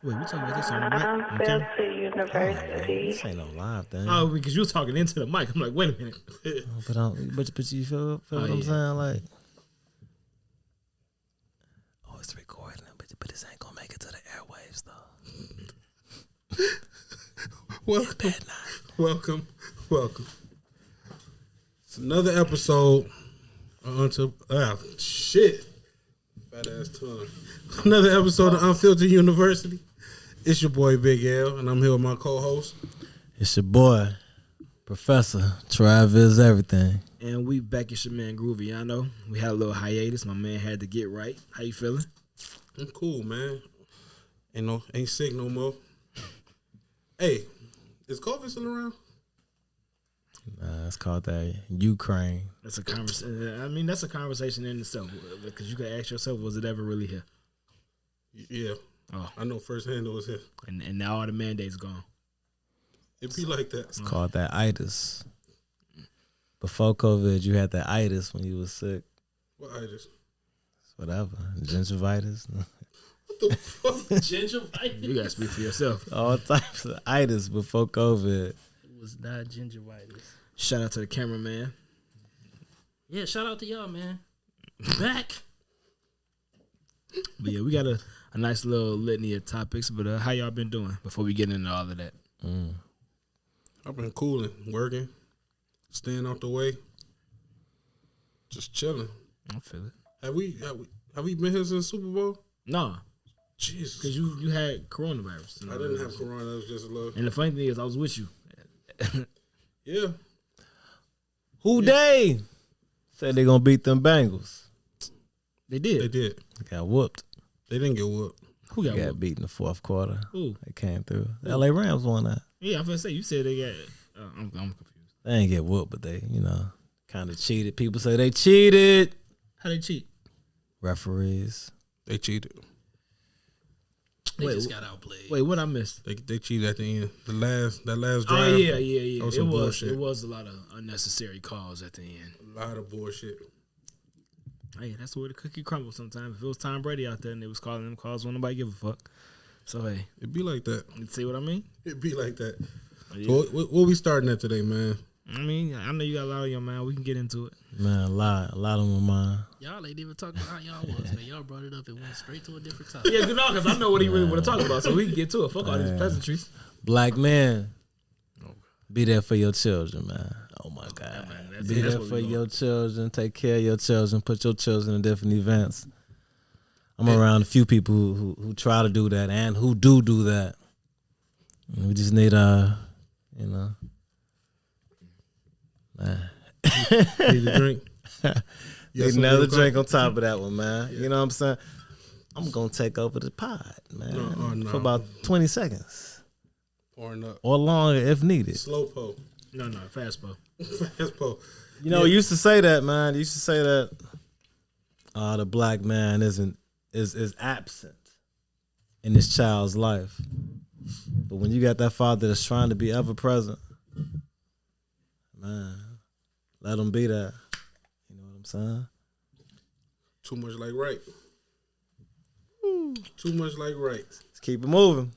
Wait, we talking about this on the mic? Unfiltered University. This ain't no live thing. Oh, because you were talking into the mic. I'm like, wait a minute. But you feel what I'm saying? Like, it's recording, but this ain't gonna make it to the airwaves though. Welcome. It's another episode. Shit. Fat ass tongue. Another episode of Unfiltered University. It's your boy Big L, and I'm here with my co-host. It's your boy, Professor Travis Everything. And we back. It's your man Groovy. Y'all know we had a little hiatus. My man had to get right. How you feeling? I'm cool, man. Ain't sick no more. Hey, is COVID still around? Nah, it's called that Ukraine. That's a conversation. I mean, that's a conversation in itself because you can ask yourself, was it ever really here? Yeah. Oh, I know firsthand it was here. And now all the mandates gone. It be like that. It's called that itis. Before COVID, you had that itis when you was sick. What itis? Whatever. Gingivitis. What the fuck? Gingivitis? You gotta speak for yourself. All types of itis before COVID. It was not gingivitis. Shout out to the cameraman. Yeah, shout out to y'all, man. Back. But yeah, we got a nice little litany of topics. But how y'all been doing before we get into all of that? I've been cooling, working, staying out the way, just chilling. I feel it. Have we been here since Super Bowl? No, Jesus. because you had coronavirus. I didn't have corona. It was just a little. And the funny thing is, I was with you. Yeah. Who they said they gonna beat them Bengals? They did. They did. They got whooped. They didn't get whooped. Who got They got whooped? beat in the fourth quarter. Who? They came through. The LA Rams won that. Yeah, I'm gonna say you said they got. I'm confused. They ain't get whooped, but they, kind of cheated. People say they cheated. How they cheat? Referees. They cheated. They Wait, just got outplayed. Wait, what I missed? They cheated at the end. That last Oh drive. yeah. That was some bullshit. It was a lot of unnecessary calls at the end. A lot of bullshit. Hey, that's the way the cookie crumbles sometimes. If it was Tom Brady out there and they was calling them calls, won't nobody give a fuck. So hey, It be like that. you see what I mean? It be like that. Yeah. So what we starting at today, man? I mean, I know you got a lot on your mind. We can get into it. Man, a lot on my mind. Y'all ain't even talking about how y'all was, man. Y'all brought it up and went straight to a different topic. Yeah, because I know what he really want to talk about, so we can get to it. Fuck all these pleasantries. Black man, be there for your children, man. Oh my God. Man, Be there for your children. Take care of your children. Put your children in different events. I'm around a few people who try to do that and who do that. And we just need man. Need a drink? Need another drink on top of that one, man. Yeah. You know what I'm saying? I'm gonna take over the pod, man, No. for about 20 seconds Pouring up. or longer if needed. Slow po. No, fast po. Fast po. You know, you used to say that, man. You used to say that the black man is absent in this child's life. But when you got that father that's trying to be ever present, man, let him be that. You know what I'm saying? Too much like right. Too much like right. Let's keep it moving.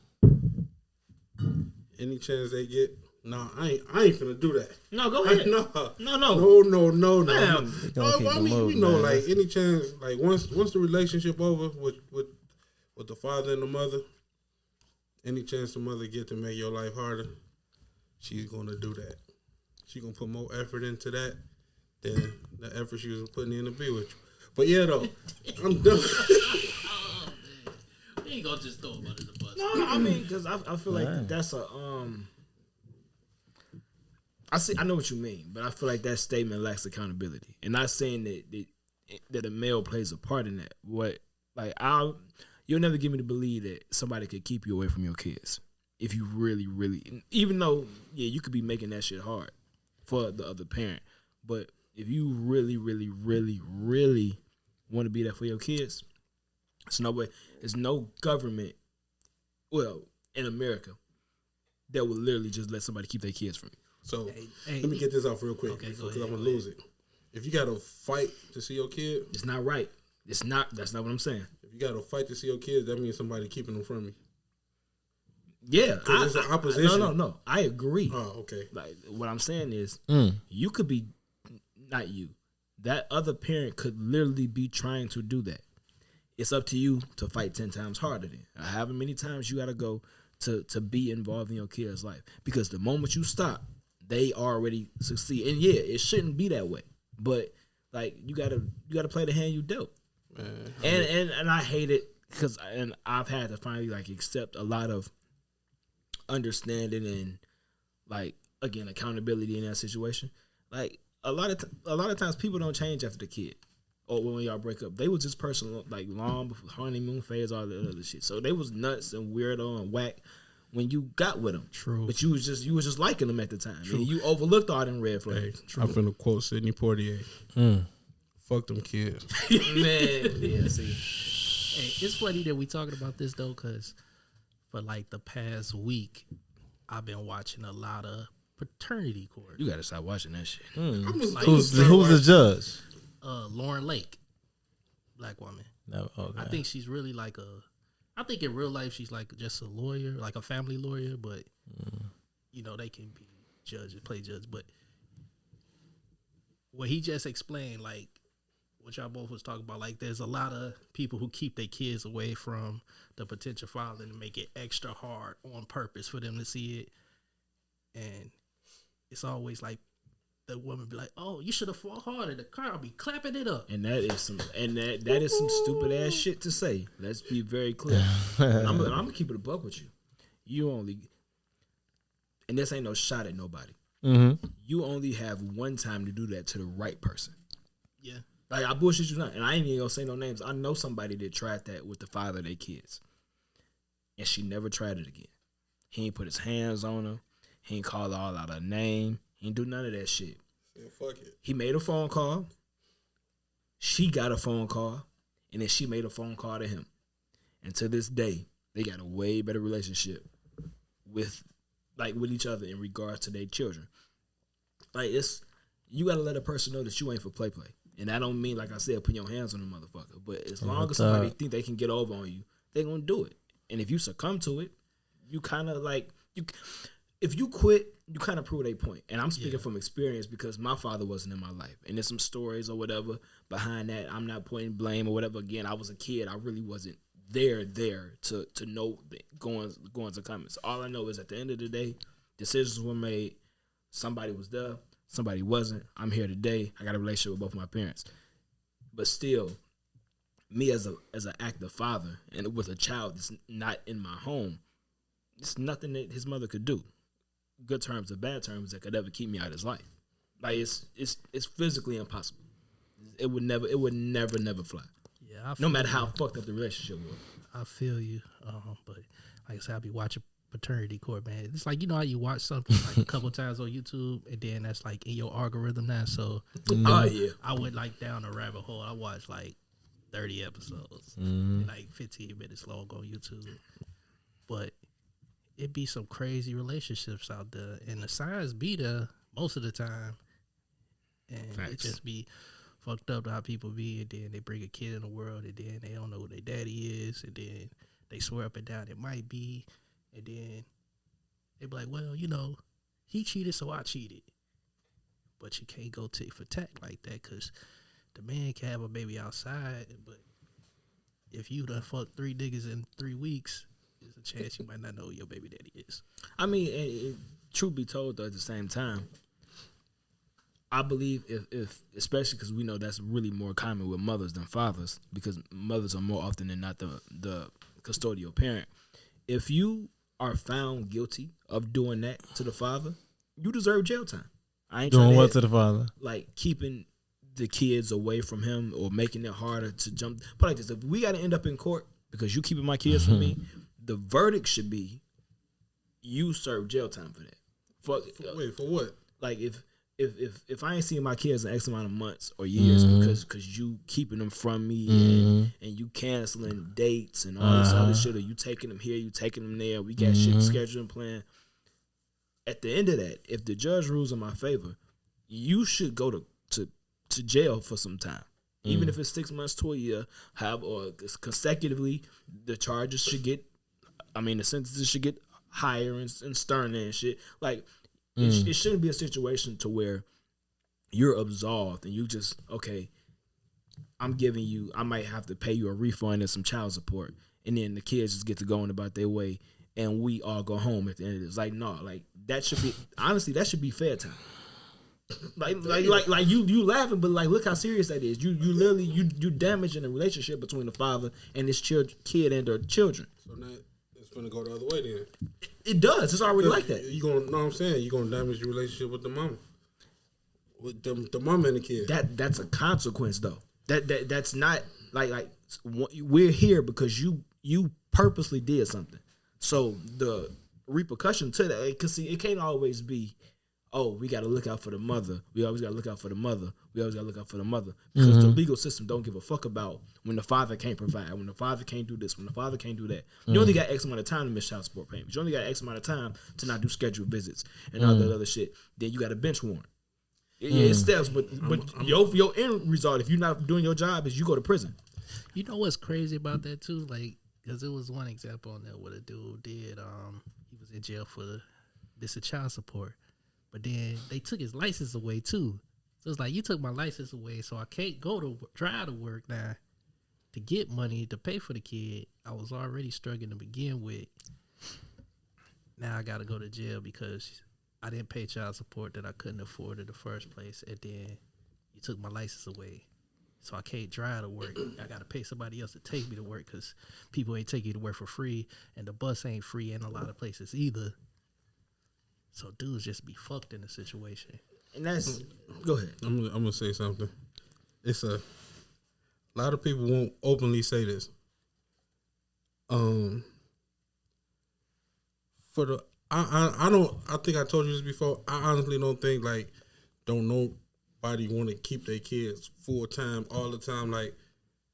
Any chance they get? No, I ain't finna do that. No, go ahead. No. No. No. keep I it mean, moving, you know, man. like any chance, like once the relationship over with the father and the mother, any chance the mother get to make your life harder, she's gonna do that. She's gonna put more effort into that than the effort she was putting in to be with you. But yeah, though, I'm done. Oh, man. We ain't gonna just throw him under the bus. No, I mean, because I feel like that's a I know what you mean, but I feel like that statement lacks accountability. And not saying that a male plays a part in that. You'll never get me to believe that somebody could keep you away from your kids if you really, really. Even though, yeah, you could be making that shit hard for the other parent, but if you really, really, really, really want to be there for your kids, there's no government, well, in America, that will literally just let somebody keep their kids from you. So let me get this off real quick because I'm gonna lose it. If you gotta fight to see your kid, it's not right. That's not what I'm saying. If you gotta fight to see your kids, that means somebody keeping them from you. Yeah, It's an opposition. No. I agree. Oh, okay. Like what I'm saying is, you could be not you. That other parent could literally be trying to do that. It's up to you to fight 10 times harder than however many times you got to go to be involved in your kid's life. Because the moment you stop, they already succeed. And yeah, it shouldn't be that way. But like you gotta play the hand you dealt. Man, And I hate it because I've had to finally like accept a lot of understanding and like again accountability in that situation. Like a lot of times people don't change after the kid or when y'all break up. They was just personal like long before honeymoon phase, all the other shit. So they was nuts and weirdo and whack when you got with them. True. But you was just liking them at the time. True. And you overlooked all them red flags. Hey, I'm finna quote Sidney Poitier. Fuck them kids. Man, yeah, see. Hey, it's funny that we talking about this though, cause for like the past week, I've been watching a lot of paternity court. You gotta stop watching that shit. Who's the judge? Lauren Lake, black woman. No, okay. I think she's really like I think in real life she's like just a lawyer, like a family lawyer, but you know they can be judges, play judge. But what he just explained, like what y'all both was talking about, like there's a lot of people who keep their kids away from the potential father and make it extra hard on purpose for them to see it, and it's always like the woman be like, "Oh, you should have fought harder." The car will be clapping it up, and that is some stupid ass shit to say. Let's be very clear. I'm gonna keep it a buck with you. You only, and this ain't no shot at nobody. You only have one time to do that to the right person. Yeah, like I bullshit you not, and I ain't even gonna say no names. I know somebody that tried that with the father of their kids, and she never tried it again. He ain't put his hands on her. He ain't call her all out her name. He ain't do none of that shit. Yeah, fuck it. He made a phone call. She got a phone call. And then she made a phone call to him. And to this day, they got a way better relationship with each other in regards to their children. Like you gotta let a person know that you ain't for play. And I don't mean, like I said, put your hands on the motherfucker. But as long as somebody think they can get over on you, they gonna do it. And if you succumb to it, you kind of like if you quit, you kind of prove a point. And I'm speaking from experience because my father wasn't in my life. And there's some stories or whatever behind that. I'm not pointing blame or whatever. Again, I was a kid. I really wasn't there to know the goings and comings. All I know is at the end of the day, decisions were made. Somebody was there. Somebody wasn't. I'm here today. I got a relationship with both my parents. But still, me as an active father and with a child that's not in my home, it's nothing that his mother could do. Good terms or bad terms that could ever keep me out of his life. Like it's physically impossible. It would never fly. Yeah, no matter how fucked up the relationship was. I feel you. But like I said, I be watching paternity court, man. It's like, you know how you watch something like a couple times on YouTube and then that's like in your algorithm now. So I went like down a rabbit hole. I watched like 30 episodes, like 15 minutes long on YouTube. But it be some crazy relationships out there, and the signs be there most of the time, and it just be fucked up how people be, and then they bring a kid in the world, and then they don't know who their daddy is, and then they swear up and down it might be, and then they be like, well, you know, he cheated, so I cheated. But you can't go tit for tat like that, because the man can have a baby outside, but if you done fucked 3 niggas in 3 weeks, there's a chance you might not know who your baby daddy is. I mean, truth be told, though, at the same time, I believe if especially because we know that's really more common with mothers than fathers, because mothers are more often than not the custodial parent. If you are found guilty of doing that to the father, you deserve jail time. I ain't doing what to the father? Like keeping the kids away from him or making it harder to jump. But like this, if we got to end up in court because you keeping my kids from me, the verdict should be you serve jail time for that. Wait, for what? Like if I ain't seen my kids in X amount of months or years because you keeping them from me and you canceling dates and all this other shit, or you taking them here, you taking them there, we got shit scheduled and planned. At the end of that, if the judge rules in my favor, you should go to jail for some time. Even if it's 6 months to a year, or consecutively, the charges should get, the sentences should get higher and sterner and shit. Like it shouldn't be a situation to where you're absolved and you just okay. I might have to pay you a refund and some child support, and then the kids just get to going about their way, and we all go home at the end of this. Like no, like that should be honestly that should be fair time. Like you laughing, but like look how serious that is. You literally you damaging the relationship between the father and his kid and their children. So now it's gonna go the other way then. It does. It's already like that. You gonna know what I'm saying? You gonna damage your relationship with the mama, with the mama and the kid. That's a consequence though. That's not like we're here because you purposely did something. So the repercussion to that, because see, it can't always be, oh, we got to look out for the mother. We always got to look out for the mother. We always got to look out for the mother. Because the legal system don't give a fuck about when the father can't provide, when the father can't do this, when the father can't do that. You only got X amount of time to miss child support payments. You only got X amount of time to not do scheduled visits and all that other shit. Then you got a bench warrant. Yeah, it steps, but your end result, if you're not doing your job, is you go to prison. You know what's crazy about that too? Like, because it was one example on there what a dude did. He was in jail for this child support, but then they took his license away too. So it's like you took my license away, so I can't go to try to work now to get money to pay for the kid. I was already struggling to begin with. Now I got to go to jail because I didn't pay child support that I couldn't afford in the first place, and then you took my license away, so I can't drive to work. I got to pay somebody else to take me to work because people ain't take you to work for free, and the bus ain't free in a lot of places either. So dudes just be fucked in the situation. And that's go ahead. I'm gonna say something. It's a lot of people won't openly say this. For the I don't. I think I told you this before. I honestly don't think don't nobody want to keep their kids full time all the time. Like,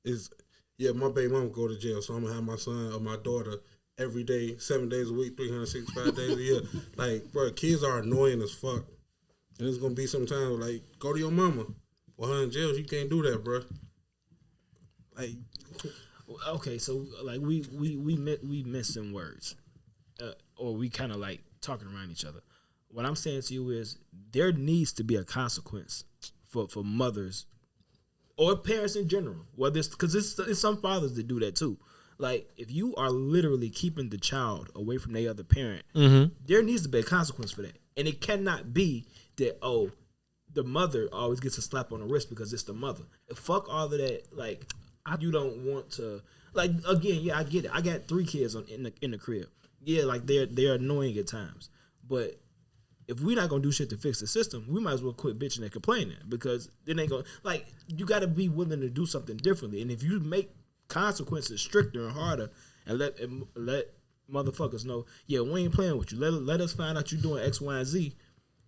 my baby mama go to jail, so I'm gonna have my son or my daughter every day, 7 days a week, 365 days a year. Like, bro, kids are annoying as fuck, and it's gonna be sometimes like go to your mama. Well, her in jail, you can't do that, bro. Like, okay, so like we missing words. Or we kind of like talking around each other. What I'm saying to you is there needs to be a consequence for mothers or parents in general. Whether it's because it's some fathers that do that too. Like if you are literally keeping the child away from their other parent, there needs to be a consequence for that. And it cannot be that the mother always gets a slap on the wrist because it's the mother. Fuck all of that. Like you don't want to. Like again, yeah, I get it. I got 3 kids in the crib. Yeah, like they're annoying at times. But if we're not gonna do shit to fix the system, we might as well quit bitching and complaining because it ain't gonna you gotta be willing to do something differently. And if you make consequences stricter and harder and let motherfuckers know, yeah, we ain't playing with you. Let us find out you doing X, Y, and Z.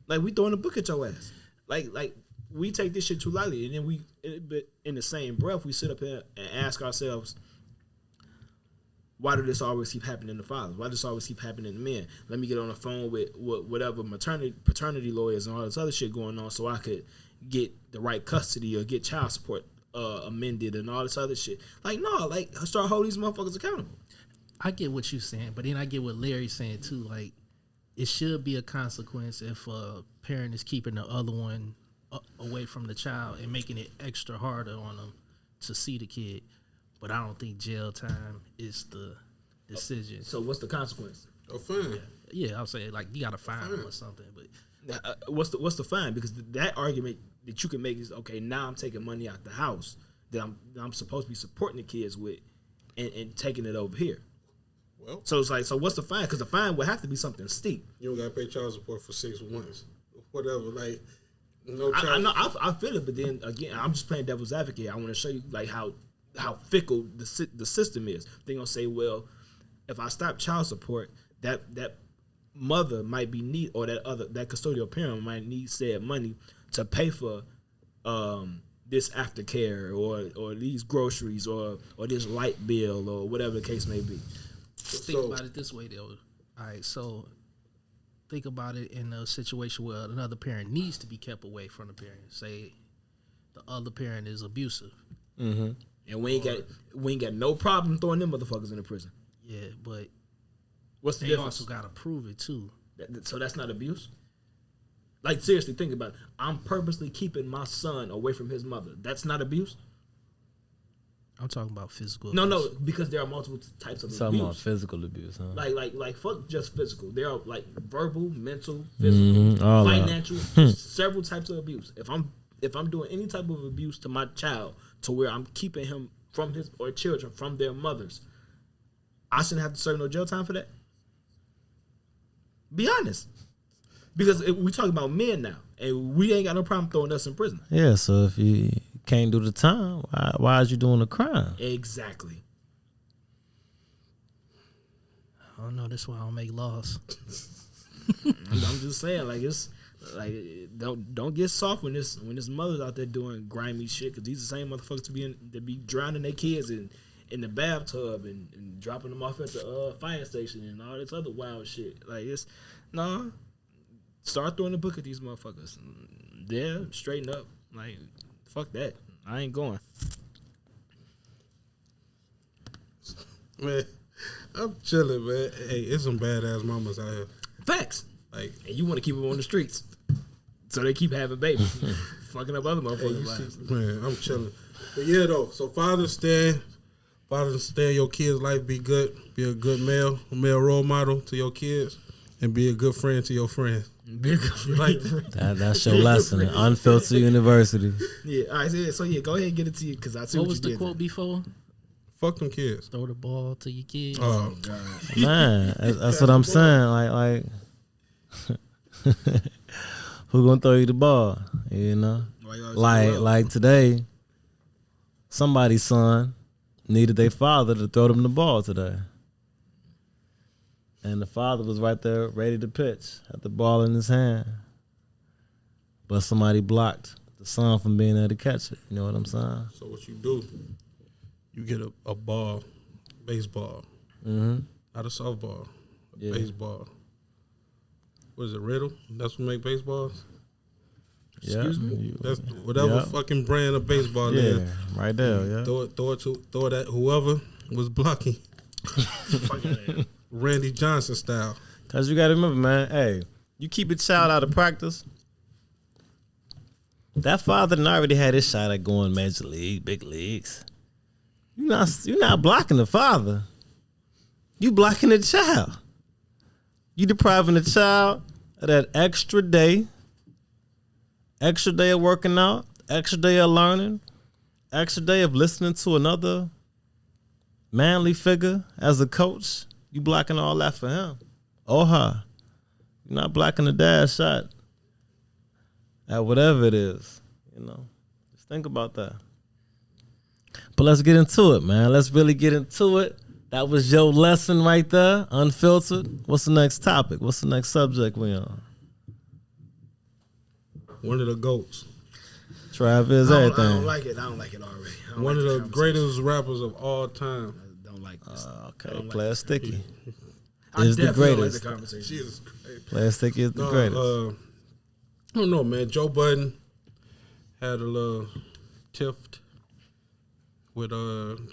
Like we throwing a book at your ass. Like we take this shit too lightly, and then but in the same breath we sit up here and ask ourselves, why do this always keep happening to fathers? Why does this always keep happening to men? Let me get on the phone with whatever paternity lawyers and all this other shit going on so I could get the right custody or get child support amended and all this other shit. Like, no, like, start holding these motherfuckers accountable. I get what you're saying, but then I get what Larry's saying too. Like, it should be a consequence if a parent is keeping the other one away from the child and making it extra harder on them to see the kid. But I don't think jail time is the decision. So what's the consequence? A fine. Yeah, I'll say like you got to fine them or something. But what's the fine? Because that argument that you can make is okay. Now I'm taking money out the house that I'm supposed to be supporting the kids with, and taking it over here. Well, so it's like, so what's the fine? Because the fine would have to be something steep. You don't got to pay child support for 6 months, whatever. Like, I know I feel it, but then again, I'm just playing devil's advocate. I want to show you like how fickle the system is. They're gonna say, well, if I stop child support, that mother might be need, or that custodial parent might need said money to pay for this aftercare or these groceries or this light bill or whatever the case may be. Think about it this way though. All right, so think about it in a situation where another parent needs to be kept away from the parent. Say the other parent is abusive. And we ain't got no problem throwing them motherfuckers in the prison. Yeah, but What's the They difference? also gotta prove it too. So that's not abuse? Like, seriously, think about it. I'm purposely keeping my son away from his mother. That's not abuse? I'm talking about physical. No, abuse. because there are multiple types of Talking about abuse. physical abuse, huh? Like, fuck just physical. There are like verbal, mental, physical, all that. financial, several types of abuse. If I'm doing any type of abuse to my child, to where I'm keeping him from his or children from their mothers, I shouldn't have to serve no jail time for that. Be honest, because we talking about men now, and we ain't got no problem throwing us in prison. Yeah, so if you can't do the time, why is you doing the crime? Exactly. I don't know. That's why I don't make laws. I'm just saying, like, it's like, don't get soft when this mother's out there doing grimy shit, because these are the same motherfuckers that be drowning their kids in the bathtub and dropping them off at the fire station and all this other wild shit. Like, it's start throwing the book at these motherfuckers. Yeah, straighten up. Like, fuck that. I ain't going. Man, I'm chilling, man. Hey, it's some badass mamas out here. Facts. Like, And you want to keep them on the streets, so they keep having babies, fucking up other hey, motherfuckers' lives. man, I'm chilling. But yeah, though. So fathers stay in your kids' life. Be good. Be a good male role model to your kids, and be a good friend to your friends. Like That's your lesson in Unfiltered University. Yeah. All right. So yeah, go ahead and get it to you, because I see What what was you the did quote there. before? fuck them kids. Throw the ball to your kids. Oh, God. Man, that's what I'm saying. Like who gonna throw you the ball? You know, Why y'all so low? like today, somebody's son needed their father to throw them the ball today, and the father was right there ready to pitch, had the ball in his hand, but somebody blocked the son from being able to catch it. You know what I'm saying? so what you do? You get a ball, baseball, Mm-hmm. not a softball, Yeah. baseball. What is it, Riddle? That's what make baseballs. Excuse me? That's whatever Yeah. fucking brand of baseball it Yeah, is. right there. Yeah. Throw it at whoever was blocking. Randy Johnson style. Cause you gotta remember, man. Hey, you keep a child out of practice. That father done already had his shot at going major league, big leagues. You're not blocking the father. You blocking the child. You depriving the child of that extra day of working out, extra day of learning, extra day of listening to another manly figure as a coach. You blocking all that for him or her. You're not blocking the dad's shot at whatever it is. You know, just think about that. But let's get into it, man. Let's really get into it. That was your lesson right there, Unfiltered. What's the next topic? What's the next subject we on? One of the GOATs. Travis, I everything. don't like it. I don't like it already. I don't One like of this the conversation. greatest rappers of all time. I don't like this. Okay, Player Sticky I is the definitely don't greatest. like the conversation. Jesus Christ. Player Sticky is the greatest. I don't know, man. Joe Budden had a little tiff with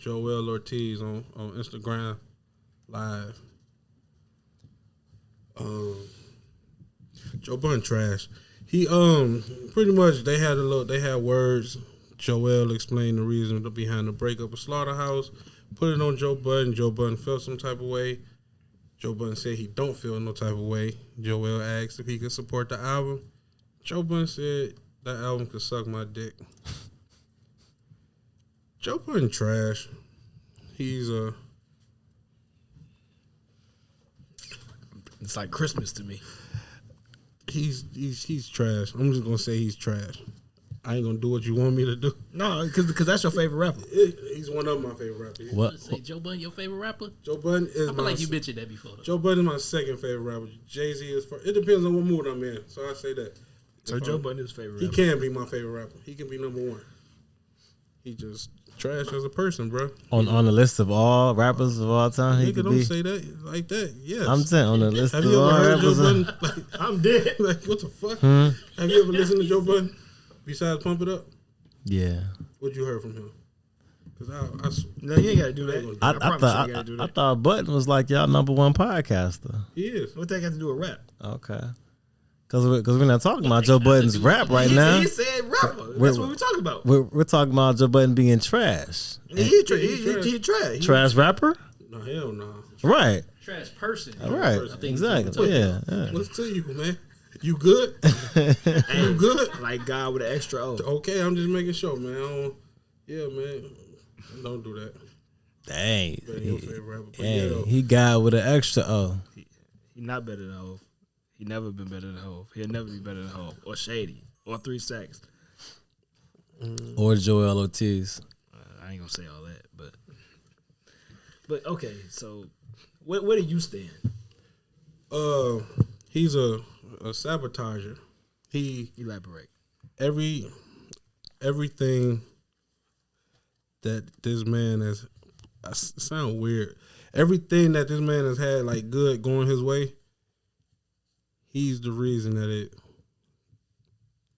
Joel Ortiz on Instagram Live. Joe Budden trash. He pretty much they had words. Joel explained the reason behind the breakup of Slaughterhouse. Put it on Joe Budden. Joe Budden felt some type of way. Joe Budden said he don't feel no type of way. Joel asked if he could support the album. Joe Budden said that album could suck my dick. Joe Budden trash. He's It's like Christmas to me. he's trash. I'm just gonna say he's trash. I ain't gonna do what you want me to do. No, because that's your favorite rapper. He's one of my favorite rappers. What? Say Joe Budden, your favorite rapper? Joe Budden is I feel like you mentioned that before. Though. Joe Budden is my second favorite rapper. Jay-Z is first. It depends on what mood I'm in. So I say that. So If Joe I'm- Budden is his favorite He rapper. can be my favorite rapper. He can be number one. He just trash as a person, bro. On the list of all rappers of all time, he Nigga, could don't be. say that like that. Yes. I'm saying on the list Have of you all ever heard Joe rappers. Budden? Like, I'm dead. Like, what the fuck? Have you ever listened to Joe Budden besides Pump It Up? Yeah. What you heard from him? Cause No, you ain't gotta do that. I promise you ain't gotta do that. I thought Button was like y'all #1 podcaster. he is. What that got to do with rap? Okay. Cause we're not talking about Joe Budden's rap right now. He said rapper. That's what we're talking about. We're talking about Joe Budden being trash. He trash. Trash rapper? No, hell no. Right. Trash person. All right. Exactly. Yeah. What's to you, man? You good? You good? Like God with an extra O. Okay, I'm just making sure, man. Man. Don't do that. Dang. Yeah, he got with an extra O. He not better than Hov. He never been better than Hov. He'll never be better than Hov. Or Shady. Or 3 Stacks. Or Joel Ortiz. I ain't gonna say all that, but okay. So, where do you stand? He's a sabotager. He Elaborate. Everything that this man has. I sound weird. Everything that this man has had like good going his way. He's the reason that it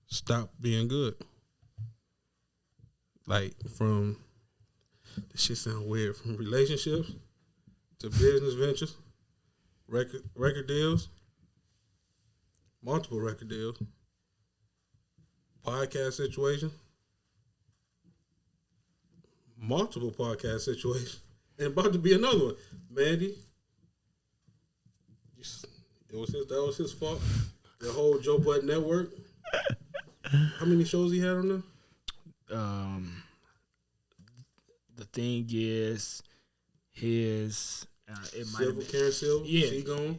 stopped being good. Like from, this shit sound weird, from relationships to business ventures, record deals, multiple record deals, podcast situation, multiple podcast situations, and about to be another one. Mandy, that was his fault. The whole Joe Budden network. How many shows he had on there? The thing is, his it might Silver, Karen Silver, yeah, she gone.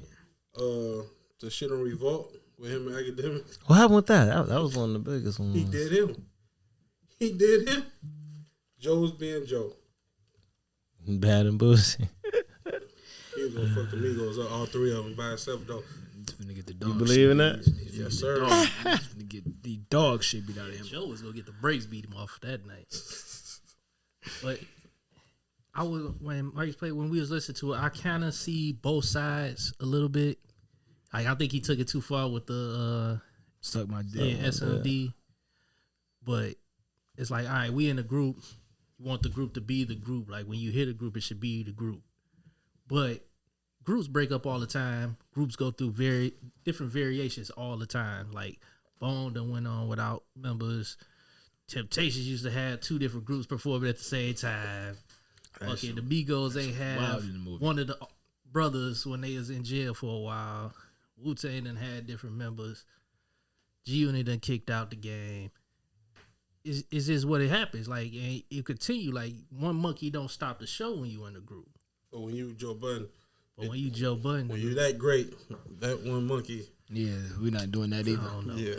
The shit on Revolt with him and Academic. What happened with that? That was one of the biggest ones. He did him. Joe was being Joe. Bad and bullshit. He was gonna fuck the Migos up, all 3 of them by himself though. You believe in that? Yes, sir. He's gonna get the dog shit beat out of him. Joe was gonna get the brakes beat him off that night. But when we was listening to it, I kind of see both sides a little bit. Like, I think he took it too far with the Suck my dick. SMD. But it's like, all right, we in a group. You want the group to be the group. Like, when you hit a group, it should be the group. But groups break up all the time. Groups go through very different variations all the time. Like, Bone done went on without members. Temptations used to have 2 different groups performing at the same time. Okay, the Migos ain't have one of the brothers when they was in jail for a while. Wu-Tang done had different members. G-Unit done kicked out the game. Is this what it happens? Like, and you continue. Like, one monkey don't stop the show when you in a group. But when you Joe Budden. But when you Joe Budden. When you that great, that one monkey. Yeah, we're not doing that either. Yeah.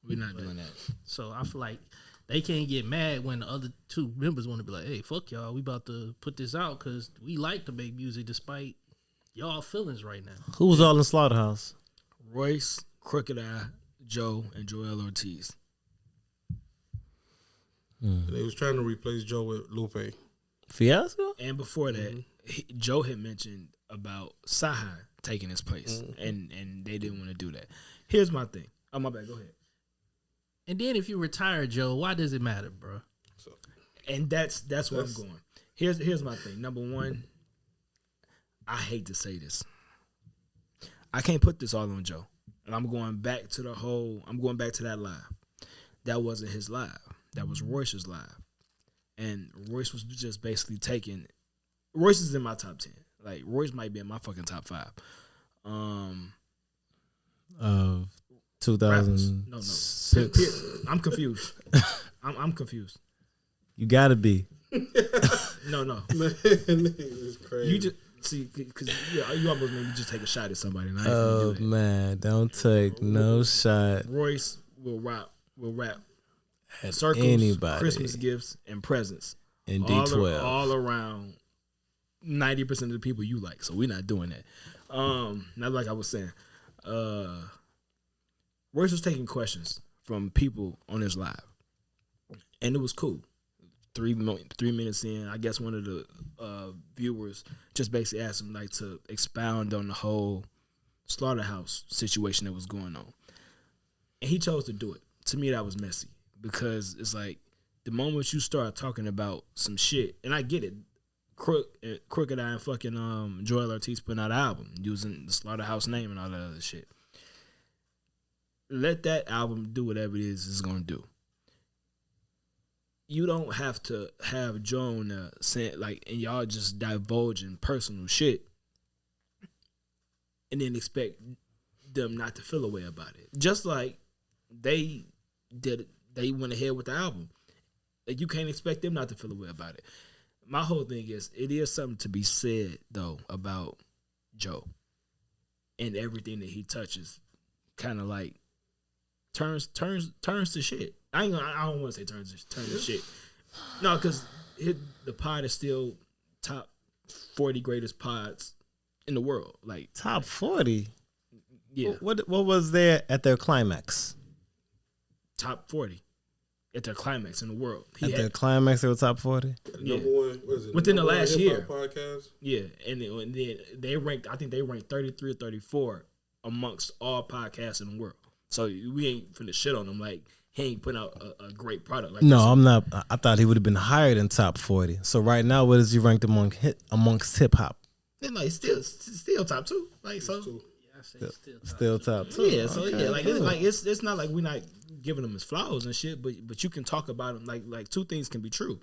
We're not doing that. So I feel like they can't get mad when the other 2 members want to be like, hey, fuck y'all. We about to put this out because we like to make music despite y'all feelings right now. Who was all in Slaughterhouse? Royce, Crooked Eye, Joe, and Joel Ortiz. They was trying to replace Joe with Lupe. Fiasco? And before that, Joe had mentioned about Saha taking his place, and they didn't want to do that. Here's my thing. Oh, my bad. Go ahead. And then if you retire, Joe, why does it matter, bro? And that's where I'm going. Here's my thing. Number one, I hate to say this. I can't put this all on Joe. And I'm going back to that live. That wasn't his live. That was Royce's live. And Royce was just basically taking. Royce is in my top 10. Like, Royce might be in my fucking top 5. Of 2006. I'm confused. I'm confused. You gotta be. No. Man, this is crazy. You just see, because you almost made me just take a shot at somebody. And I ain't Oh do that. man, don't take no shot. Royce will rap At circles, anybody. Christmas gifts, and presents. In D12. All around 90% of the people you like. So we're not doing that. Not like I was saying. Royce was taking questions from people on his live. And it was cool. 3 minutes in, I guess one of the viewers just basically asked him like to expound on the whole slaughterhouse situation that was going on. And he chose to do it. To me, that was messy because it's like the moment you start talking about some shit, and I get it, Crooked Eye and fucking Joel Ortiz putting out an album using the Slaughterhouse name and all that other shit. Let that album do whatever it is it's gonna do. You don't have to have Joan say like, and y'all just divulging personal shit, and then expect them not to feel a way about it. Just like they did, they went ahead with the album. You can't expect them not to feel a way about it. My whole thing is, it is something to be said though about Joe, and everything that he touches, kind of like turns to shit. I don't want to say turns to shit. No, because the pod is still top 40 greatest pods in the world. Like top 40. Yeah. What was there at their climax? Top 40 at their climax in the world. Their climax, they were top 40. Yeah. Number one, what is it? Within the last year. Podcast. Yeah, and then they ranked. I think they ranked 33 or 34 amongst all podcasts in the world. So we ain't finna shit on him like he ain't putting out a great product. Like no, this. I'm not. I thought he would have been higher than top 40. So right now, what is he ranked amongst hip hop? No, he's still top 2. Like so. Still top 2. Yeah, so okay, yeah, it's not like we're not giving him his flowers and shit, but you can talk about him like two things can be true.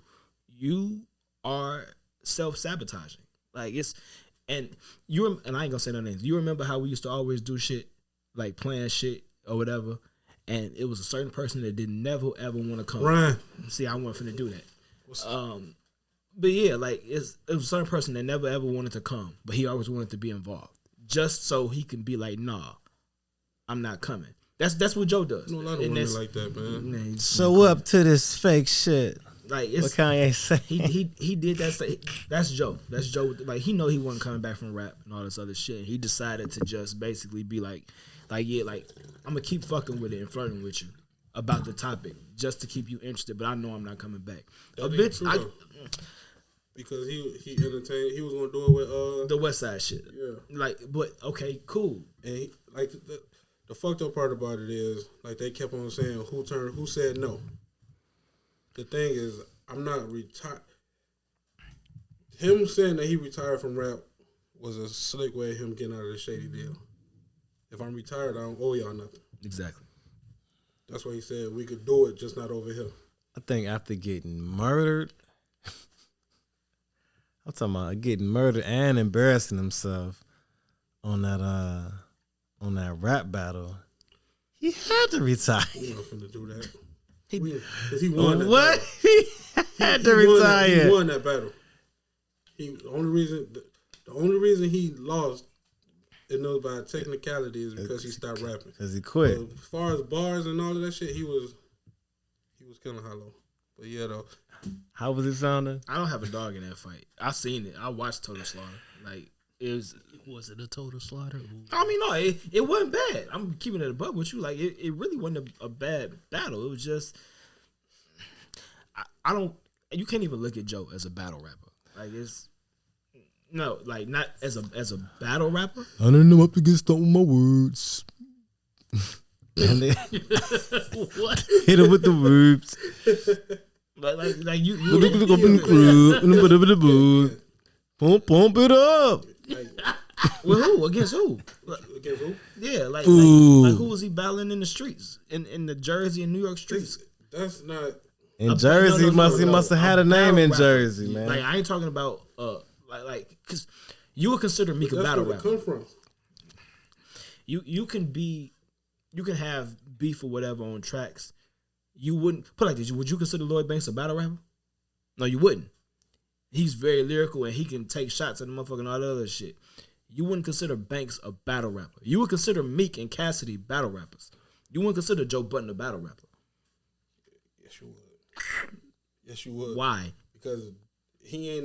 You are self-sabotaging. Like and I ain't gonna say no names. You remember how we used to always do shit, like plan shit or whatever, and it was a certain person that did never ever want to come. Ryan. See, I wasn't finna do that. But yeah, like it was a certain person that never ever wanted to come, but he always wanted to be involved. Just so he can be like, nah, I'm not coming. That's what Joe does. No, a lot of women like that, man. So up to this fake shit. Like what Kanye say? He did that. That's Joe. That's Joe. Like he know he wasn't coming back from rap and all this other shit. He decided to just basically be like yeah, like I'm gonna keep fucking with it and flirting with you about the topic just to keep you interested. But I know I'm not coming back. A bitch. Because he entertained, he was gonna do it with the West Side shit. Yeah. Like, but okay, cool. And the fucked up part about it is like they kept on saying who said no. The thing is, I'm not retired. Him saying that he retired from rap was a slick way of him getting out of the shady deal. If I'm retired, I don't owe y'all nothing. Exactly. That's why he said we could do it, just not over here. I think after getting murdered. I'm talking about getting murdered and embarrassing himself on that rap battle. He had to retire. He not finna do that. He won that what? battle. He had to retire. He won that battle. The only reason he lost, it knows by technicality, is because he stopped rapping. Because he quit. As far as bars and all of that shit, he was kind of hollow. But yeah, though. How was it sounding? I don't have a dog in that fight. I seen it. I watched Total Slaughter. Like was it a Total Slaughter? I mean, no, it wasn't bad. I'm keeping it a buck with you. Like it really wasn't a bad battle. It was just I don't. You can't even look at Joe as a battle rapper. Like it's no, like not as a battle rapper. I don't know up to get stuck with my words. And then, What? hit him with the words. Like you Look up in the crib. Pump it up. with who? Against who? Against who? Yeah, like Ooh. who was he battling in the streets? In the Jersey and New York streets? That's not. In Jersey, he must have had a name in battle Jersey, rapper. man. Like I ain't talking about like because you would consider Meek a battle rapper. Come from? You can have beef or whatever on tracks. You wouldn't put it like this. Would you consider Lloyd Banks a battle rapper? No, you wouldn't. He's very lyrical and he can take shots at the motherfucker and all that other shit. You wouldn't consider Banks a battle rapper. You would consider Meek and Cassidy battle rappers. You wouldn't consider Joe Budden a battle rapper. Yes, you would. Yes, you would. Why? Because he ain't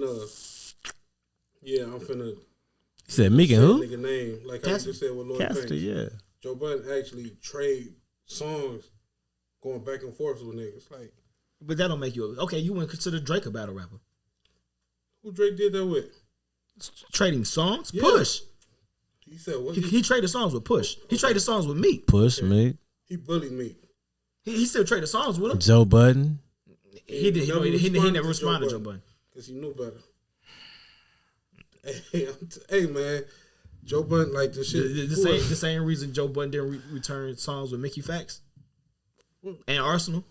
Yeah, I'm finna. You said Meek and who? Nigga name like I just said with Lloyd Banks. Caster, yeah. Joe Budden actually trade songs going back and forth with niggas. Like, but that don't make you okay. You wouldn't consider Drake a battle rapper. who Drake did that with? Trading songs? Yeah. Push. He said what? He traded songs with Push. He traded songs with Meek. Push Meek. He bullied me. He still traded songs with him. Joe Budden. He did. He never responded to Joe Budden because he knew better. Hey, man, Joe Budden like this shit. The same reason Joe Budden didn't return songs with Mickey Facts and Arsenal.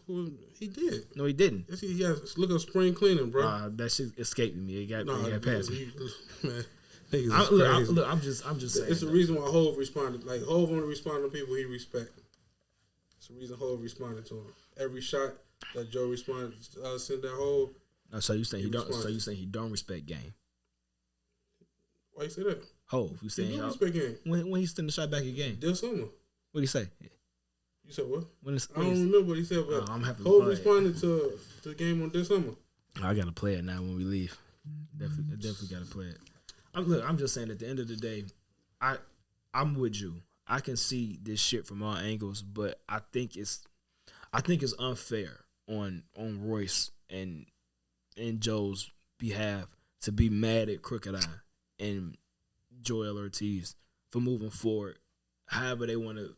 He did. No, he didn't. Yes, he has. Look up Spring Cleaning, bro. That shit escaped me. It got past me. Man, I'm just saying. It's the reason why Hov responded. Like Hov only responded to people he respect. It's the reason Hov responded to him. Every shot that Joe responded, sent that Hov. So you saying he don't? So you saying he don't respect game? Why you say that? Hov, you saying he don't respect game? When he sent the shot back again? This summer. What did he say? You said what? I don't remember what he said, but Hov responded to the game on this summer. I gotta play it now when we leave. Definitely gotta play it. I'm just saying at the end of the day, I'm with you. I can see this shit from all angles, but I think it's unfair on Royce and Joe's behalf to be mad at Crooked Eye and Joel Ortiz for moving forward. However they want to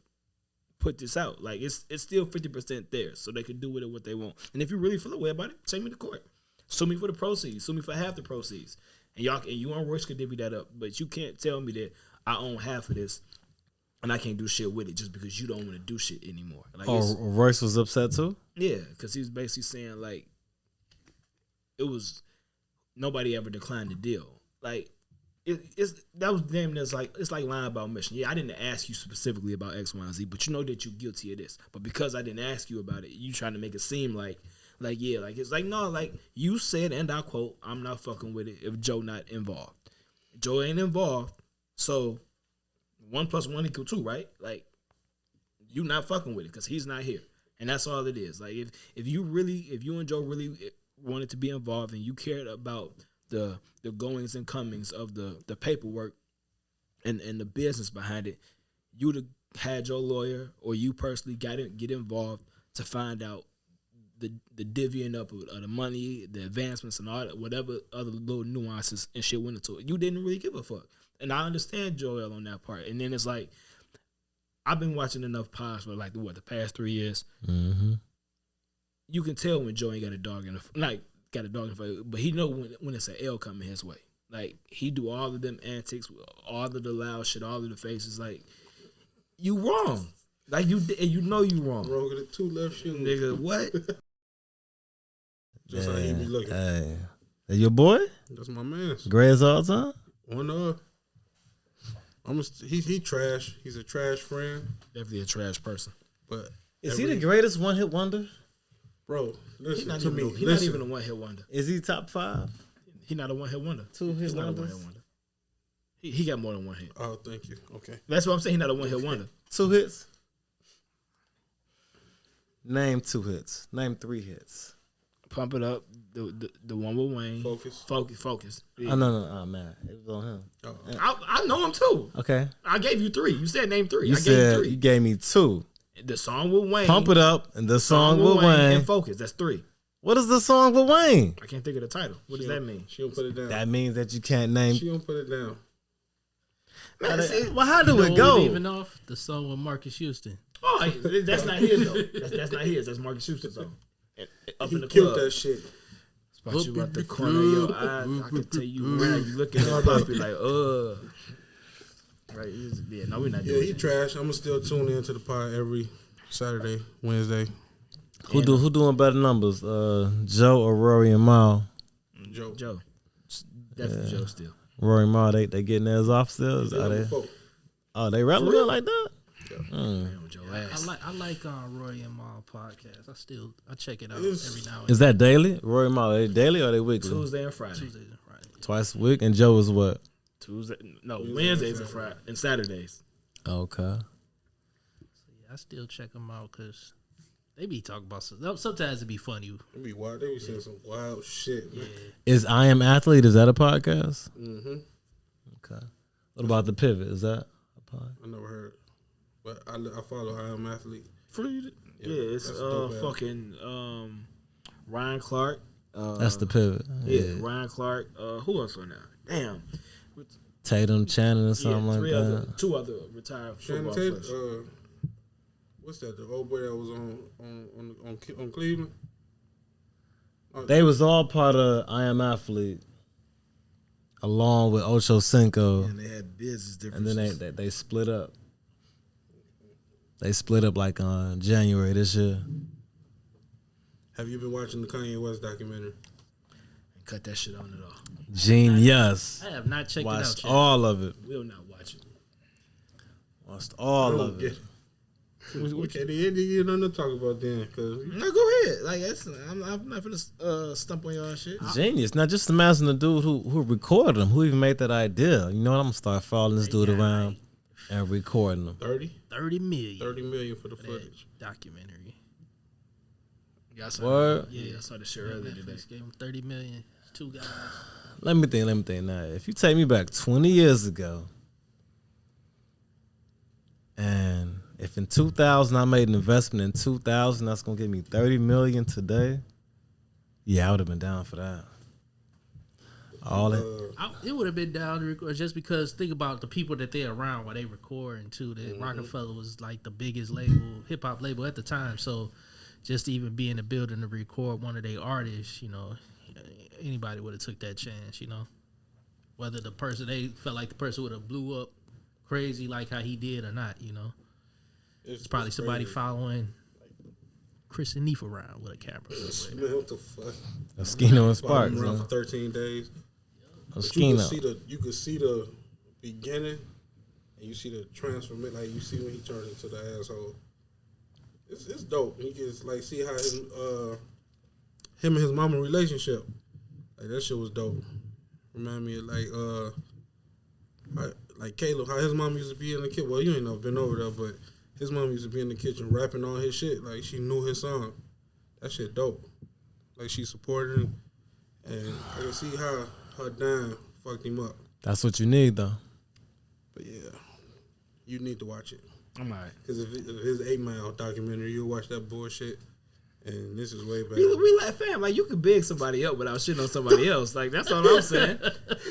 put this out, like it's still 50% there, so they can do with it what they want. And if you really feel a way about it, take me to court. Sue me for the proceeds. Sue me for half the proceeds. And you and Royce could divvy that up, but you can't tell me that I own half of this and I can't do shit with it just because you don't want to do shit anymore. Like, Royce was upset too? Yeah, because he was basically saying like it was nobody ever declined the deal. Like that was damn. It's like lying about mission. Yeah, I didn't ask you specifically about X, Y, and Z, but you know that you're guilty of this. But because I didn't ask you about it, you trying to make it seem like it's like no, like you said, and I quote, "I'm not fucking with it if Joe not involved." Joe ain't involved, so 1 + 1 = 2, right? Like you not fucking with it because he's not here, and that's all it is. Like if you and Joe really wanted to be involved and you cared about the goings and comings of the paperwork and the business behind it, you'd have had your lawyer or you personally get involved to find out the divvying up of the money, the advancements, and all that, whatever other little nuances and shit went into it. You didn't really give a fuck, and I understand Joel on that part. And then it's like I've been watching enough pods for like the past 3 years. Mm-hmm. You can tell when Joe ain't got a dog in the fight, but he know when it's an L coming his way. Like he do all of them antics, all of the loud shit, all of the faces. Like you wrong. Like you know you wrong. Wrong with the 2 left shoes, nigga. What? Just how he be looking. Hey, that your boy? That's my man. Gray as all time. He trash. He's a trash friend. Definitely a trash person. But is he the greatest one-hit wonder? Bro, listen to me. He's not even a one-hit wonder. Is he top 5? He's not a one-hit wonder. 2-hit wonder. He got more than 1 hit. Oh, thank you. Okay. That's what I'm saying. He's not a one-hit wonder. 2 hits? Name 2 hits. Name 3 hits. Pump It Up, the one with Wayne. Focus. Yeah. Oh, no, man. It was on him. Oh. I know him too. Okay. I gave you 3. You said name 3. You gave me 2. The song with Wayne. Pump It Up and the song with Wayne. And Focus. That's 3. What is the song with Wayne? I can't think of the title. What does that mean? She don't put it down. That means that you can't name. She don't put it down. Man, well, how do it go? Leaving off the song with Marcus Houston. Oh, that's not his though. That's not his. That's Marcus Houston's song. Up in the killed club. That shit. Spot you out the corner of your eye. I can tell you where you looking at puppy like, right? Yeah, no, we're not doing. Yeah, he trash. I'ma still tune in to the pod every Saturday, Wednesday. Who doing better numbers? Joe or Rory and Mal? Joe. Definitely Joe still. Rory and Mal, they getting theirs off still? They relevant like that? Yeah. I like Roy and Mal podcast. I check it out every now and then. Is that daily? Roy and Mal, are they daily or are they weekly? Tuesday and Friday. Twice a week. And Joe is what? Wednesdays and Friday and Saturdays. Okay. So yeah, I still check them out because they be talking about sometimes it be funny. It be wild. They be saying some wild shit, man. Is I Am Athlete, is that a podcast? Mm-hmm. Okay. What about The Pivot? Is that a podcast? I never heard. But I follow I Am Athlete. It's fucking Ryan Clark. That's The Pivot. Yeah, Ryan Clark. Who else on there? Damn. Tatum, Channing, or something like that. 2 other retired football players. What's that? The old boy that was on Cleveland. They was all part of I Am Athlete, along with Ocho Cinco, And they had business and differences. then they split up. They split up like on January this year. Have you been watching the Kanye West documentary? Cut that shit on it all. Genius. I have not checked Watched it out yet. all of it. We'll not watch it. Watched all of it. Okay, you don't know to talk about then, cause No, go ahead. Like I'm not gonna stump on y'all shit. Genius. Now just imagine the dude who recorded him, who even made that idea. You know what? I'm gonna start following this dude around and recording him. 30 million for the footage. documentary. Yeah, I saw Word? Yeah, I saw the shit earlier today. Netflix gave him 30 million. 2 guys. Let me think now. If you take me back 20 years ago, and if in 2000 I made an investment in 2000, that's gonna give me 30 million today. Yeah, I would have been down for that. All that. It would have been down to record just because think about the people that they're around while they recording too. That Rockefeller was like the biggest hip hop label at the time. So just to even be in the building to record one of their artists, anybody would have took that chance, whether the person they felt like the person would have blew up crazy like how he did or not, It's probably somebody following Chris and Neef around with a camera. Man, what the fuck? Eskino and Sparks. Followed him around Huh? for 13 days. But Eskino. you could see the beginning, and you see the transformation. Like you see when he turned into the asshole. It's dope. You can like see how him and his mama relationship. Like that shit was dope. Remind me of like Caleb, how his mom used to be in the kitchen. Well, you ain't never been over there, but his mom used to be in the kitchen rapping on his shit. Like she knew his song. That shit dope. Like she supported him, and I can see how her dying fucked him up. That's what you need, though. But yeah, you need to watch it. I'm alright. Because if his 8 Mile documentary, you'll watch that bullshit. And this is way better. We like fam. Like you could big somebody up without shitting on somebody else. Like that's all I'm saying.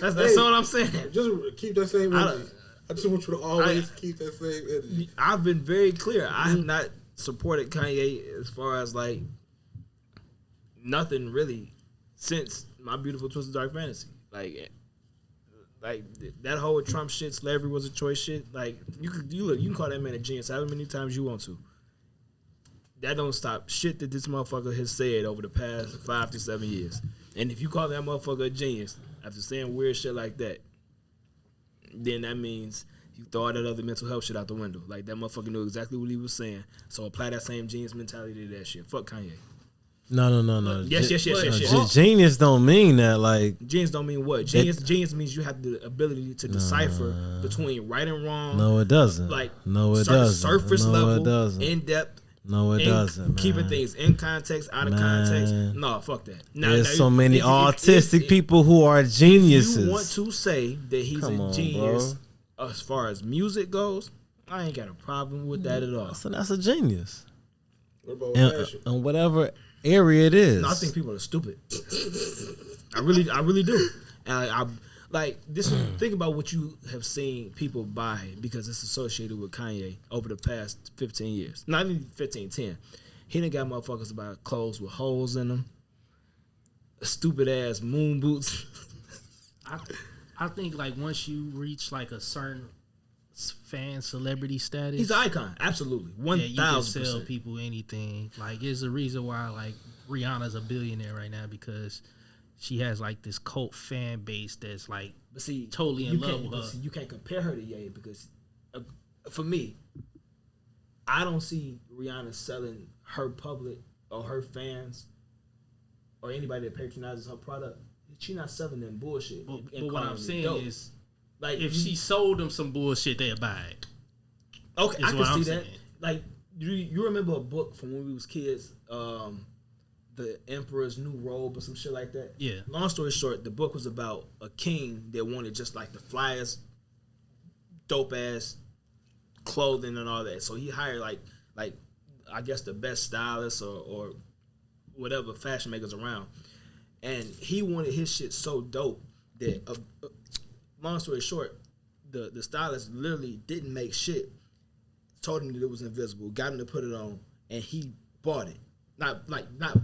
That's all I'm saying. Just keep that same energy. I just want you to always keep that same energy. I've been very clear. I have not supported Kanye as far as like nothing really since My Beautiful Twisted Dark Fantasy. Like that whole Trump shit, slavery was a choice shit. Like you can call that man a genius however many times you want to. That don't stop shit that this motherfucker has said over the past 5 to 7 years. And if you call that motherfucker a genius after saying weird shit like that, then that means you throw all that other mental health shit out the window. Like that motherfucker knew exactly what he was saying. So apply that same genius mentality to that shit. Fuck Kanye. No. Yes. Genius don't mean that. Like Genius don't mean what? Genius means you have the ability to decipher between right and wrong. no, it doesn't. Like no, it doesn't. Surface no, level, it doesn't. in depth. No, it doesn't. Keeping Man. things in context, out of context. No, fuck that. There's so many autistic people who are geniuses. If you want to say that he's Come a on, genius as far as music goes, I ain't got a problem with that at all. So that's a genius. What about fashion? In whatever area it is. No, I think people are stupid. I really do. And I like this. Think about what you have seen people buy because it's associated with Kanye over the past 15 years. Not even 15, 10. He done got motherfuckers about clothes with holes in them. Stupid ass moon boots. I think like once you reach like a certain fan celebrity status, He's an icon. Absolutely. 1,000%. you can sell people anything. Like it's a reason why like Rihanna's a billionaire right now because she has like this cult fan base that's like totally in love with her. You can't compare her to Ye because for me, I don't see Rihanna selling her public or her fans or anybody that patronizes her product. She's not selling them bullshit. But what I'm saying is, like, if she sold them some bullshit, they'll buy it. Okay, I can see that. Saying. Like, you remember a book from when we was kids, The Emperor's New Robe or some shit like that? Yeah. Long story short, the book was about a king that wanted just like the flyest, dope ass clothing and all that. So he hired like I guess the best stylists or whatever fashion makers around. And he wanted his shit so dope that, long story short, the stylist literally didn't make shit, told him that it was invisible, got him to put it on, and he bought it. Not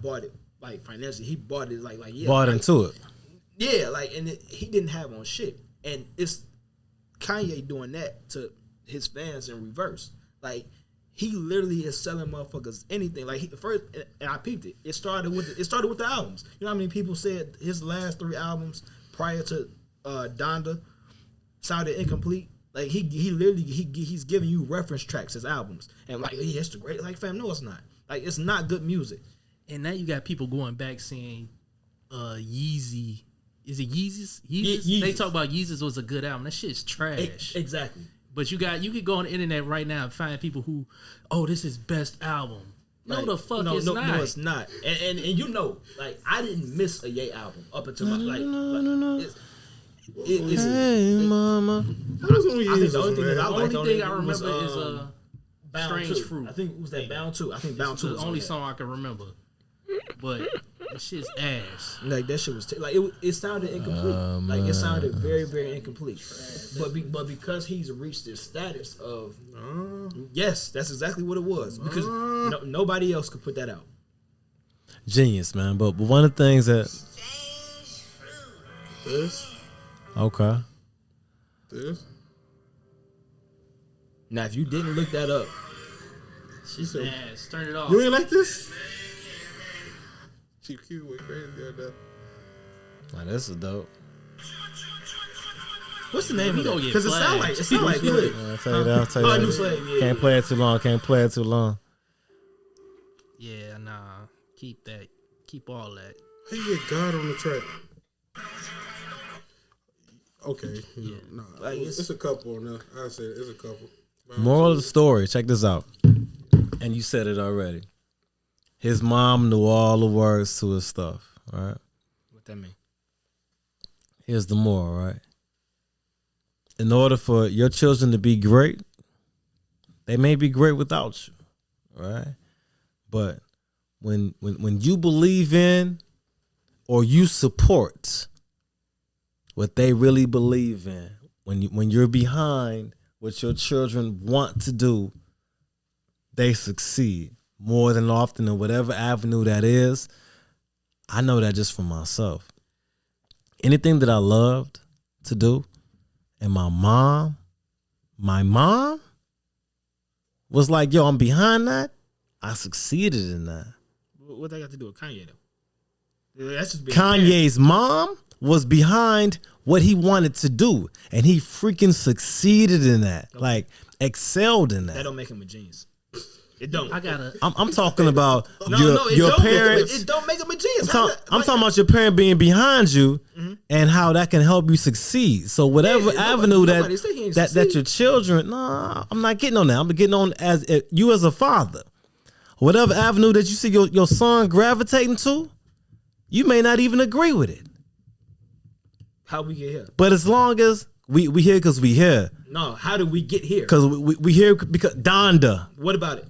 bought it, like financially. He bought it like yeah, bought like, into it. Yeah, like and he didn't have on shit, and it's Kanye doing that to his fans in reverse. Like he literally is selling motherfuckers anything. Like first, and I peeped it. It started with the albums. You know how many people said his last 3 albums prior to Donda sounded incomplete? Like he literally he's giving you reference tracks as albums, and like yeah, it's the great. Like fam, no, it's not. Like it's not good music. And now you got people going back saying, Yeezy. Is it Yeezus? Yeezus? They talk about Yeezus was a good album. That shit's trash. Exactly. But you could go on the internet right now and find people who, this is best album. Like, no, the fuck no, it's no, not. No, it's not. And you know, like I didn't miss a Ye album up until my like. No. It's, Hey, mama. I think the only thing that I like only thing I remember is Bound Strange 2. Fruit. I think was that Bound 2. I think Bound 2 the was only on song I can remember. But that shit's ass. Like that shit was like it sounded incomplete. Like it sounded very very incomplete. But because he's reached this status of yes, that's exactly what it was. Because nobody else could put that out. Genius, man. But one of the things that This. okay. This. Now if you didn't look that up, Shit's ass. Turn it off. You ain't like this? Chief Keef went crazy the other day. Now, this is dope. what's the name of gonna it? get Because it sound like good. I'll tell you that. Oh, New Slave, yeah. Can't play it too long. Yeah, nah. Keep that. Keep all that. How you get God on the track? Okay. Yeah. Nah. Like, it's a couple on there. I said it's a couple. Moral of the story. Check this out. And you said it already. His mom knew all the words to his stuff. All right. What that mean? Here's the moral, right? In order for your children to be great, they may be great without you, right? But when you believe in or you support what they really believe in, when you're behind what your children want to do, they succeed more than often in whatever avenue that is. I know that just for myself. Anything that I loved to do, and my mom was like, yo, I'm behind that. I succeeded in that. What that got to do with Kanye though? That's just being Kanye's mom was behind what he wanted to do, and he freaking succeeded in that. Okay. Like excelled in That that. don't make him a genius. It don't. I gotta. I'm talking about No, it your don't parents. It don't make him a genius. I'm talking about your parent being behind you and how that can help you succeed. So whatever Yeah, avenue nobody said he ain't that succeed. your children, nah, I'm not getting on that. I'm getting on as you as a father. Whatever avenue that you see your son gravitating to, you may not even agree with it. How we get here? But as long as we here because we here. No, how did we get here? Because we here because Donda. What about it?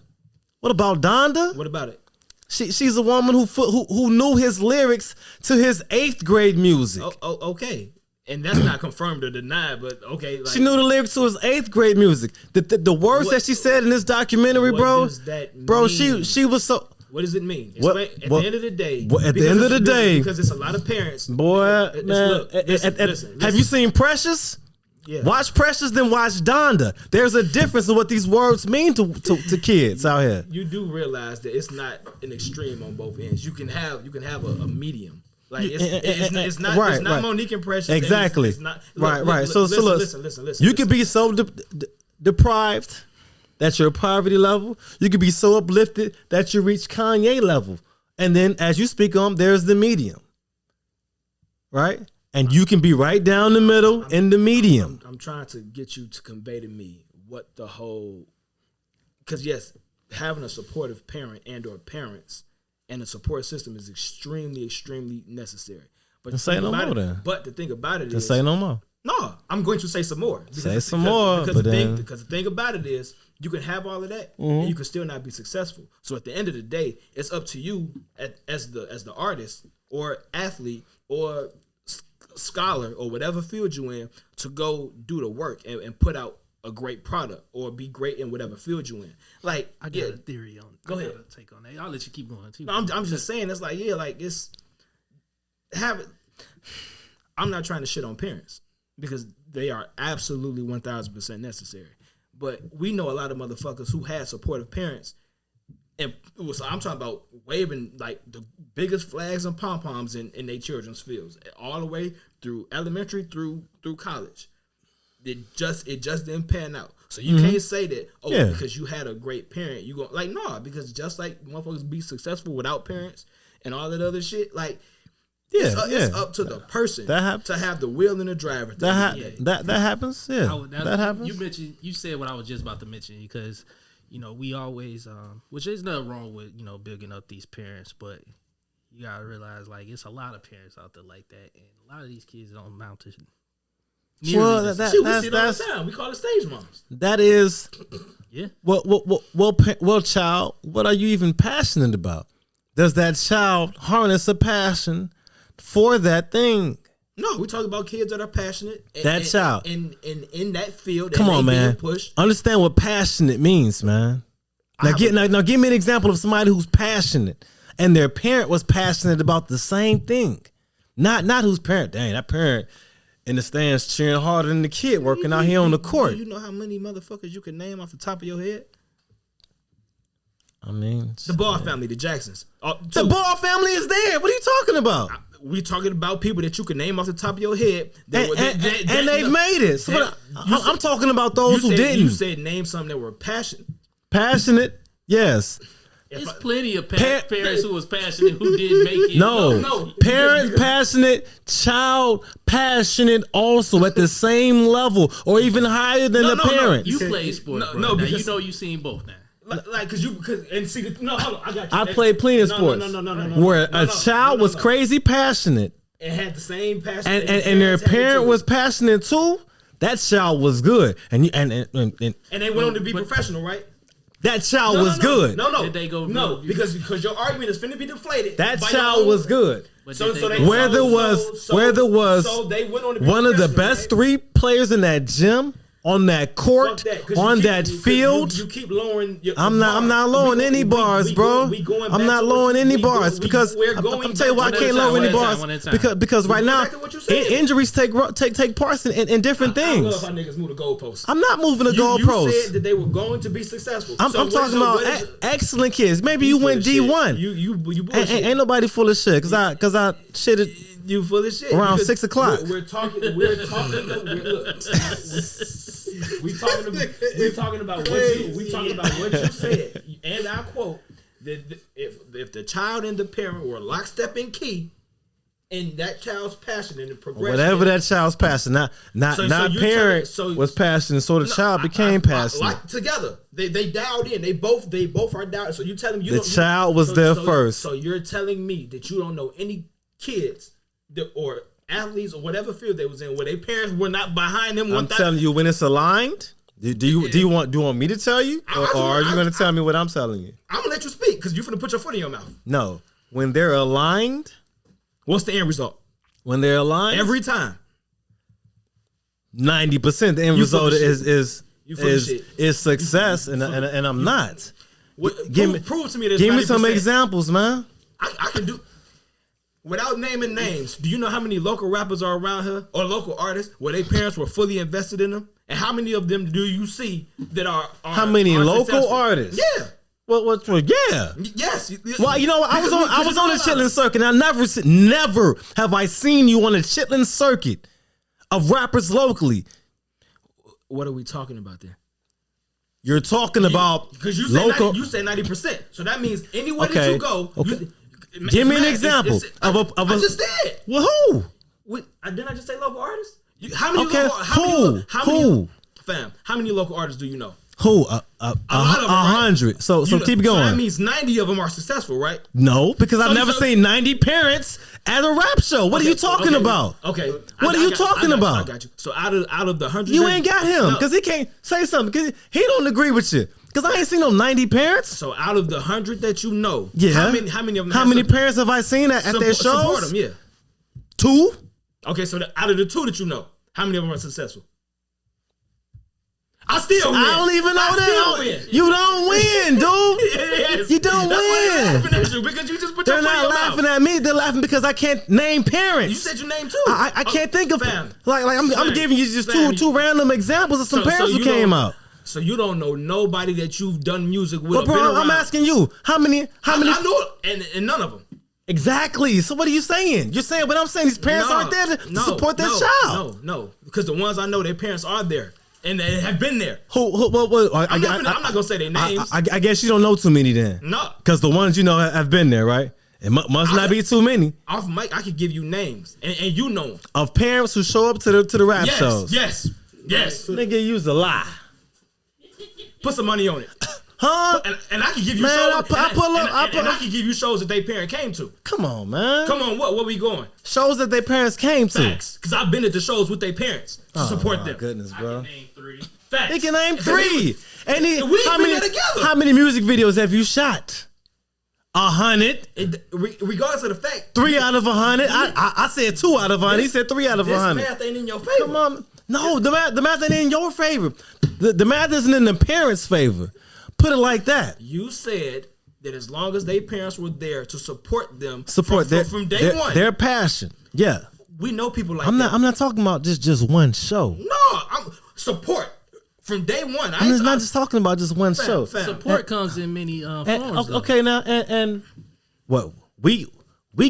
What about Donda? What about it? She's a woman who knew his lyrics to his 8th grade music. Oh, okay. And that's not confirmed or denied, but okay. Like, She knew the lyrics to his 8th grade music. The words What- that she said in this documentary, what bro. does that Bro, mean? she was so. What does it mean? What- At what- the end of the day. what- at the because end of the it's- day- Because it's a lot of parents. Boy, It's- man. look, listen, have you seen Precious? Yeah. Watch Precious, then watch Donda. There's a difference in what these words mean to kids out here. You do realize that it's not an extreme on both ends. You can have a medium. Like it's not Right, it's not right. Monique and Precious. and Exactly. It's not, Right. So listen. You could be so deprived that you're at poverty level. You could be so uplifted that you reach Kanye level. And then as you speak on, there's the medium. Right? And you can be right down the middle in the medium. I'm trying to get you to convey to me what the whole, because yes, having a supportive parent and or parents and a support system is extremely, extremely necessary. But Then say the thing no about more it- then. But the thing about it Just is, say no more. no, I'm going to say some more. Say some more, but then- because the thing about it is, you can have all of that, and you can still not be successful. So at the end of the day, it's up to you as the artist or athlete or scholar or whatever field you in to go do the work and put out a great product or be great in whatever field you in. Like, I got a theory on. Go ahead. I got a take on that. I'll let you keep going too. No, I'm just saying it's like it's I'm not trying to shit on parents because they are absolutely 1,000% necessary. But we know a lot of motherfuckers who had supportive parents, and I'm talking about waving like the biggest flags and pom poms in their children's fields, all the way through elementary through college. It just didn't pan out. So you can't say that because you had a great parent you go like because just like motherfuckers be successful without parents and all that other shit like. It's up to the person to have the wheel and the driver. That happens. Yeah, that happens. You said what I was just about to mention because we always which is nothing wrong with building up these parents, but you gotta realize like it's a lot of parents out there like that, and a lot of these kids don't amount to. Well, we see it all the time. We call it stage moms. That is, yeah. Well, child, what are you even passionate about? Does that child harness a passion for that thing? No, we talk about kids that are passionate. Child in that field. Come on, man. Understand what passionate means, man. Now give me an example of somebody who's passionate and their parent was passionate about the same thing. Not whose parent. Dang, that parent in the stands cheering harder than the kid working out here on the court. You know how many motherfuckers you can name off the top of your head? I mean, the Ball family, the Jacksons. The Ball family is there. What are you talking about? We talking about people that you can name off the top of your head. They've made it. So I'm talking about those who didn't. You said name something that were passionate. Passionate, yes. There's plenty of parents who was passionate who didn't make it. No. Parents passionate, child passionate also at the same level or even higher than the parents. You play sports, bro. Now you seen both now. Like, hold on, I got you. I played plenty of sports. Where a child was crazy passionate. It had the same passion. And their parent was passionate too. That child was good. And they went on to be professional, right? That child was good. No. Did they go? No, because your argument is finna be deflated. That child was good. Where there was they went on to be one of the best 3 players in that gym. On that court, on that field, you keep lowering. I'm not lowering any bars, bro. I'm not lowering any bars because I'm telling you why I can't lower any bars because right now injuries take parts in different things. I love how niggas move the goalposts. I'm not moving the goalposts. You said that they were going to be successful. I'm talking about excellent kids. Maybe you went D1. You ain't nobody full of shit because I shitted. You full of shit. Around 6 o'clock. We're talking about what you said, and I quote that if the child and the parent were lockstep and key, and that child's passion and the progression, whatever that child's passion, not parent was passionate, so the child became passionate. Like together, they dialed in. They both are dialed. So you telling me the child was there first. So you're telling me that you don't know any kids or athletes or whatever field they was in where their parents were not behind them. I'm telling you when it's aligned. Do you want me to tell you, or are you going to tell me what I'm telling you? I'm gonna let you speak because you're gonna put your foot in your mouth. No, when they're aligned, what's the end result? When they're aligned, every time, 90% the end result is success, and I'm not. Prove to me. Give me some examples, man. I can do. Without naming names, do you know how many local rappers are around here or local artists where their parents were fully invested in them? And how many of them do you see that are how many local successful? Artists? Yeah. Well, yeah. Yes. Well, you know what? I was on the Chitlin circuit. And I never have I seen you on the Chitlin circuit of rappers locally. What are we talking about there? You're talking about because you said local. You said 90%. So that means anywhere that you go. Okay. Give me an example of a. I just did. Well, who? Didn't I just say local artists? How many? Fam, how many local artists do you know? Who? 100. So keep going. So that means 90 of them are successful, right? No, because I've never seen 90 parents at a rap show. What are you talking about? Okay. What are you talking about? I got you. So out of the 100, you ain't got him because he can't say something because he don't agree with you. Because I ain't seen no 90 parents. So out of the 100 that you know, yeah. How many of them? How many parents have I seen at their shows? Support them, yeah. 2. Okay, so out of the 2 that you know, how many of them are successful? I still win. I don't even know that. Win. You don't win, dude. Yes. You don't That's why they're win. laughing at you, because you just put They're your foot in not your laughing mouth. at me. They're laughing because I can't name parents. You said your name too. I can't think of fam. like I'm Fam. giving you just Fam. two random examples of some parents who you came don't- out. So you don't know nobody that you've done music with. But or been bro, I'm around. asking you, how many? I know it, and none of them. Exactly. So what are you saying? You're saying what I'm saying. These parents aren't there to support their child. No, because the ones I know, their parents are there and they have been there. I'm not gonna say their names. I guess you don't know too many then. No, because the ones you know have been there, right? It must not be too many. Off mic, I could give you names, and you know them. Of parents who show up to the rap shows. Yes. Nigga, use a lie. Put some money on it. Huh? And I can give you Man, shows. I can give you shows that they parent came to. Come on, man. Come on, what we going? Shows that their parents came to. Facts. Because I've been at the shows with their parents to support them. Goodness, bro. I can name 3. Facts. He can name 3. And we ain't been there together. How many music videos have you shot? 100. Regardless of the fact. 3 out of 100. I said 2 out of 100. He said 3 out of 100. This math ain't in your favor. Come on. No, the math ain't in your favor. The math isn't in the parents' favor. Put it like that. You said that as long as their parents were there to support them, from day their, one, their passion. Yeah. We know people like I'm that. not talking about just one show. No, I'm support from day one. I'm not just talking about just one show. Support comes in many forms. Okay, now and what we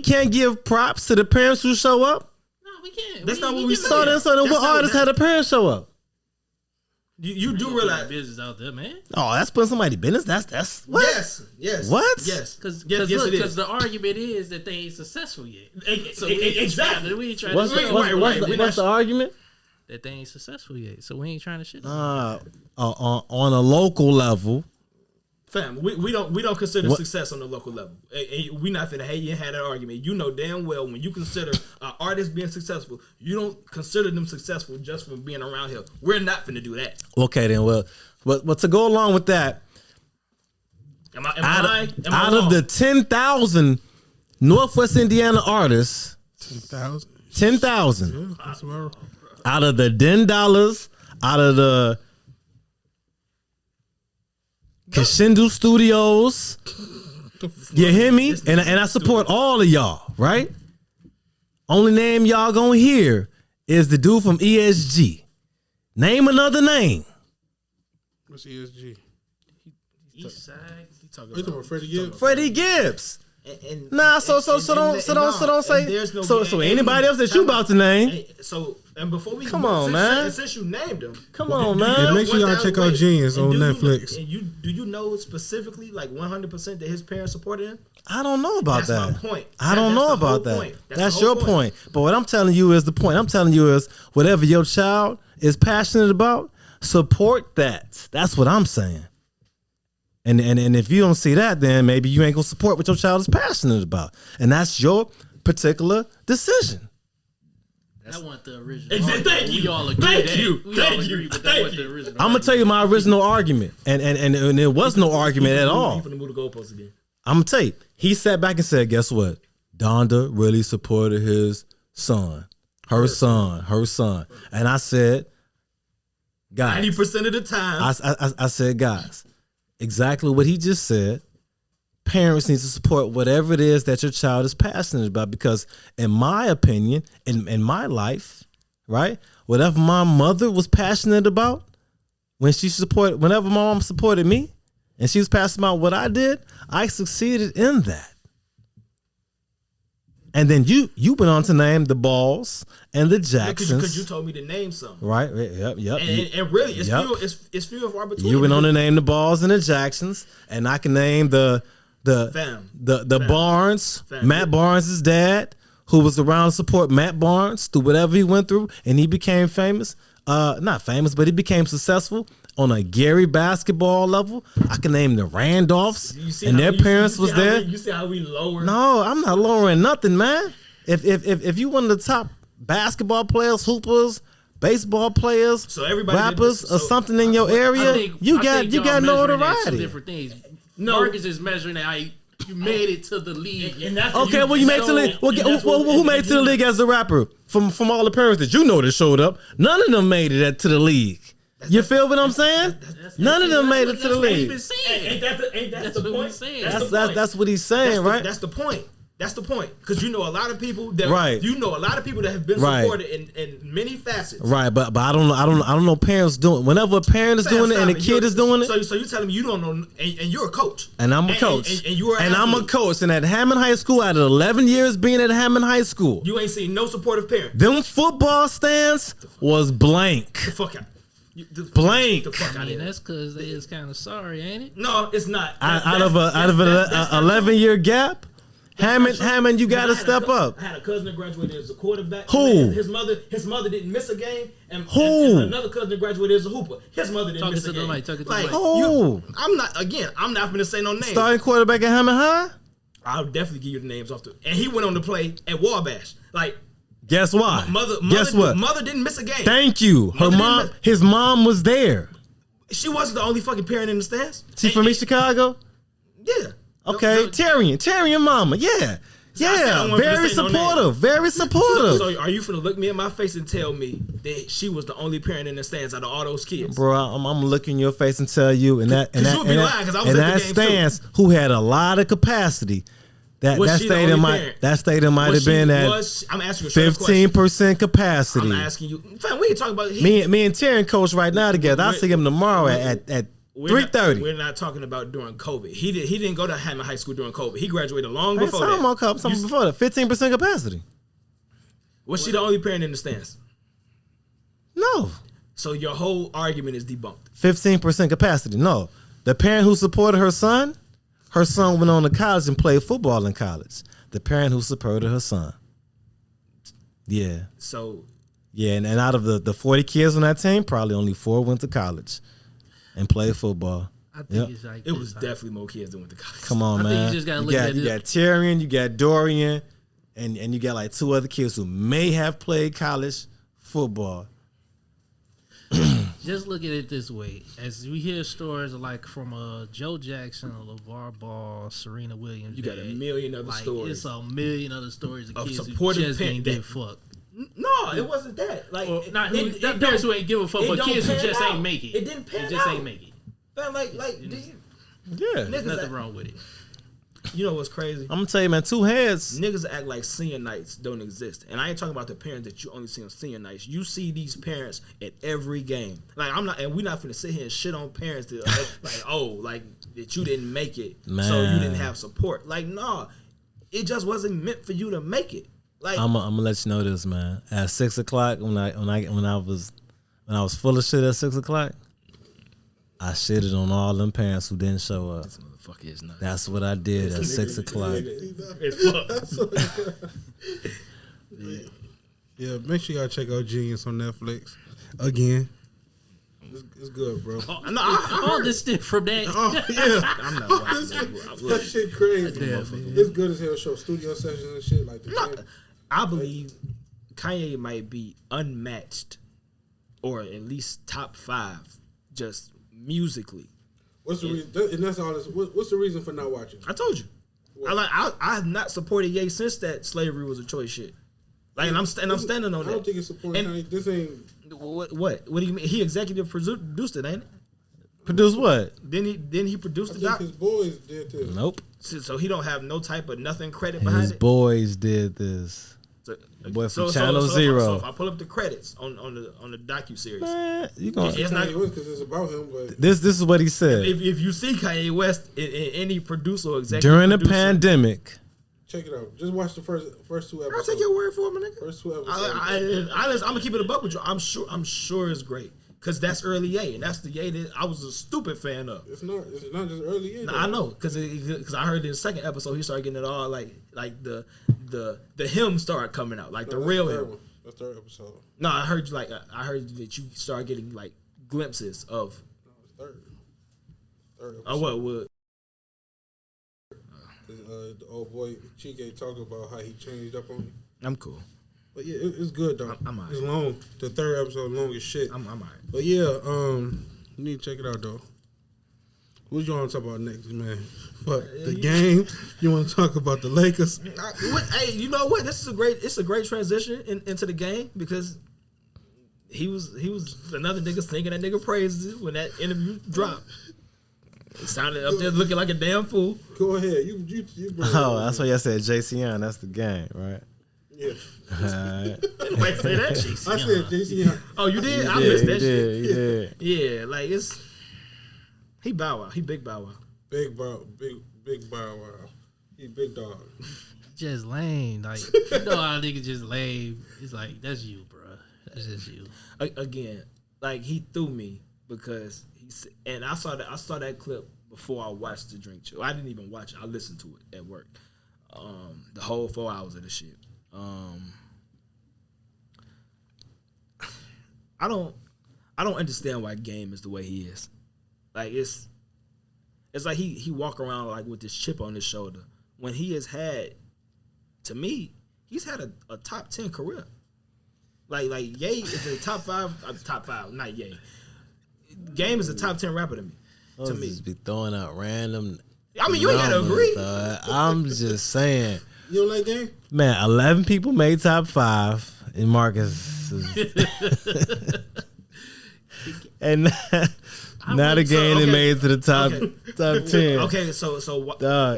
can't give props to the parents who show up. No, we can't. That's not what we said. So then what artists had the parents show up? You do realize business out there, man. Oh, that's putting somebody's business. That's what? Yes. What? Yes. Because Yes, the argument is that they ain't successful yet. So exactly. we ain't trying What's to what's the argument? that they ain't successful yet. So we ain't trying to shit. On a local level. Fam, we don't consider success on the local level. We not finna hate you had that argument. You know damn well when you consider an artist being successful, you don't consider them successful just from being around here. We're not finna do that. Okay, then. Well, to go along with that, out of the 10,000 Northwest Indiana artists, 10,000 out of the $10, out of the Crescendo Studios, you hear me? And I support all of y'all, right? Only name y'all gonna hear is the dude from ESG. Name another name. What's ESG? East Side. You talking about Freddie Gibbs? Freddie Gibbs. And Nah, so don't say. So anybody else that you about to name? And before we come on, man. Since you named them, come on, man. Yeah, make sure y'all check out Genius on Netflix. And do you know specifically like 100% that his parents supported him? I don't know about that. That's my point. I don't know about that. That's your point. But what I'm telling you is the point. I'm telling you is whatever your child is passionate about, support that. That's what I'm saying. And if you don't see that, then maybe you ain't gonna support what your child is passionate about, and that's your particular decision. That wasn't the original. Thank you. We all agree. Thank you. We all agree, but that wasn't the original. I'm gonna tell you my original argument, and there was no argument at all. You finna move the goalposts again. I'm gonna tell you. He sat back and said, "Guess what? Donda really supported his son, her son," and I said, "Guys, 90% of the time." I said, guys, exactly what he just said. Parents need to support whatever it is that your child is passionate about, because in my opinion, in my life, right, whatever my mother was passionate about, whenever my mom supported me and she was passionate about what I did, I succeeded in that. And then you went on to name the Balls and the Jacksons. Because you told me to name something. Right, yep. And really, it's few of our between. You went on to name the Balls and the Jacksons, and I can name the Barnes, Matt Barnes' dad, who was around to support Matt Barnes through whatever he went through, and he became famous. Not famous, but he became successful on a Gary basketball level. I can name the Randolphs, and their parents was there. You see how we lower? No, I'm not lowering nothing, man. If you one of the top basketball players, hoopers, baseball players, so everybody rappers, or something in your area, you got notoriety. Different things. Marcus is measuring how you made it to the league. Okay, well, you made it to the league. Who made it to the league as a rapper? From all the parents that you know that showed up, none of them made it to the league. You feel what I'm saying? None of them made it to the league. Ain't that the point? That's what he's saying, right? That's the point. That's the point. Because you know a lot of people that have been Right. supported in many facets. Right, but I don't know parents doing. Whenever a parent is doing it and a kid is doing it, so you telling me you don't know, and you're a coach, and I'm a coach, and I'm a coach, and at Hammond High School, out of 11 years being at Hammond High School, you ain't seen no supportive parent. Them football stands was blank. The fuck out. Blank. The fuck out of here. That's because they is kind of sorry, ain't it? No, it's not. Out of an 11-year gap. Hammond, you gotta step up. I had a cousin that graduated as a quarterback. Who? His mother didn't miss a game. And Who? And another cousin that graduated as a hooper. His mother didn't miss a game. Who? I'm not gonna say no names. Starting quarterback at Hammond High. I'll definitely give you the names off the. And he went on to play at Wabash. Like, guess what? Guess what? Mother didn't miss a game. Thank you. His mom was there. She wasn't the only fucking parent in the stands. She from East Chicago. Yeah. Okay, Tyrion mama, yeah, very supportive, very supportive. So are you finna look me in my face and tell me that she was the only parent in the stands out of all those kids? Bro, I'm gonna look in your face and tell you, and that stance, too. who had a lot of capacity. That stadium might have been at 15% capacity. I'm asking you, fam, we ain't talking about me and Tyrion coach right now together. I'll see him tomorrow at 3:30. We're not talking about during COVID. He didn't go to Hammond High School during COVID. He graduated long before that. Something before that. 15% capacity. Was she the only parent in the stands? No. So your whole argument is debunked. 15% capacity. No. The parent who supported her son went on to college and played football in college. The parent who supported her son. Yeah. So. Yeah, and out of the 40 kids on that team, probably only 4 went to college and played football. I think it's like it was definitely more kids than went to college. Come on, man. I think you just gotta look at it. You got Tyrion, you got Dorian, and you got like 2 other kids who may have played college football. Just look at it this way: as we hear stories like from Joe Jackson, LeVar Ball, Serena Williams, you got a million other stories. It's a million other stories of kids who just didn't get fucked. No, it wasn't that. Like, not parents who ain't give a fuck, but kids who just ain't make it. It didn't pan out. It just ain't make it. Man, There's nothing wrong with it. You know what's crazy? I'm gonna tell you, man, 2 heads. Niggas act like senior nights don't exist. And I ain't talking about the parents that you only see on senior nights. You see these parents at every game. Like, we're not finna sit here and shit on parents that that you didn't make it, man. So you didn't have support. Like, nah, it just wasn't meant for you to make it. Like, I'm gonna let you know this, man. At 6:00, when I was full of shit at 6:00, I shitted on all them parents who didn't show up. This motherfucker is nuts. That's what I did at 6:00. Yeah, make sure y'all check out Genius on Netflix again. It's good, bro. All this shit from that. Oh yeah, I'm not watching that shit crazy. It's good as hell. Show studio sessions and shit like that. I believe Kanye might be unmatched, or at least top 5, just musically. What's the reason? And that's all. What's the reason for not watching? I told you. I have not supported Ye since that slavery was a choice shit. Like, and I'm standing on that. I don't think it's supporting. Kanye. This ain't. What do you mean? He executive produced it, ain't it? Produce what? Didn't he produce the doc? His boys did too. Nope. So he don't have no type of nothing credit behind it. His boys did this. The boy from Channel Zero. So if I pull up the credits on the docuseries, man, you gonna it's not because it's about him. But this is what he said. If you see Kanye West in any producer or executive during the pandemic, check it out. Just watch the first 2 episodes. I'll take your word for it, my nigga. First 2 episodes. I'm gonna keep it a buck with you. I'm sure it's great. Cause that's early Ye, and that's the Ye that I was a stupid fan of. It's not just early Ye. Nah, I know, cause I heard in the second episode he started getting it all like the hymn started coming out, like the real hymn. That's third episode. No, I heard that you started getting like glimpses of. No, it's third. Third episode. Oh, what? The old boy Chike talking about how he changed up on you. I'm cool. But yeah, it's good though. I'm alright. It's long. The third episode long as shit. I'm alright. But yeah, you need to check it out though. What you want to talk about next, man? But the game. You want to talk about the Lakers? Hey, you know what? It's a great transition into the game because he was another nigga singing that nigga praises when that interview dropped. It sounded up there looking like a damn fool. Go ahead. You that's why y'all said JCN. That's the game, right? Yeah. Wait, say that shit. I said JC. Oh, you did? I missed that shit. You did. Yeah, like he Bow Wow. He big Bow Wow. Big Bow Wow. He big dog. Just lame. Like, you know how niggas just lame. It's like, that's you, bro. That's just you. Again, like he threw me because and I saw that clip before I watched the Drink Chill. I didn't even watch it. I listened to it at work. The whole 4 hours of the shit. I don't understand why Game is the way he is. Like it's like he walk around like with this chip on his shoulder when he has had, to me, he's had a top 10 career. Like Ye is a top five, not Ye. Game is a top 10 rapper to me. Just be throwing out random. I mean, you ain't gotta agree. I'm just saying. You don't like Game? Man, 11 people made top 5, and Marcus and now the game that made it to the top 10. Okay, so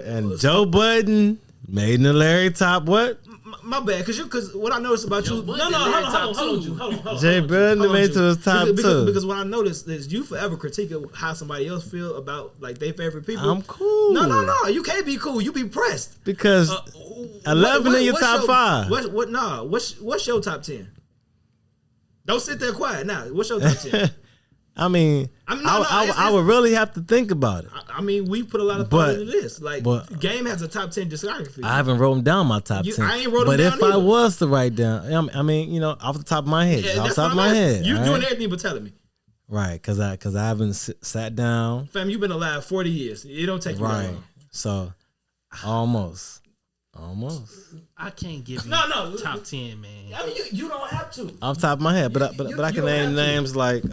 and Joe Budden made in the Larry top what? My bad, because what I noticed about you. No, hold on. Jay Budden made it to his top 2. Because what I noticed is you forever critiquing how somebody else feel about like their favorite people. I'm cool. No, you can't be cool. You be pressed because 11 in your top 5. What's your top 10? Don't sit there quiet now. What's your top 10? I mean, I would really have to think about it. I mean, we put a lot of thought into this. Like, Game has a top 10 discography. I haven't wrote down my top 10. I ain't wrote them down But if I was to write down, I mean, off the top of my head. Yeah, off the top of my head. You doing everything but telling me. Right, because I haven't sat down. Fam, you've been alive 40 years. It don't take you that long. So, almost. I can't give you top 10, man. I mean, you don't have to. Off the top of my head, but I can name names like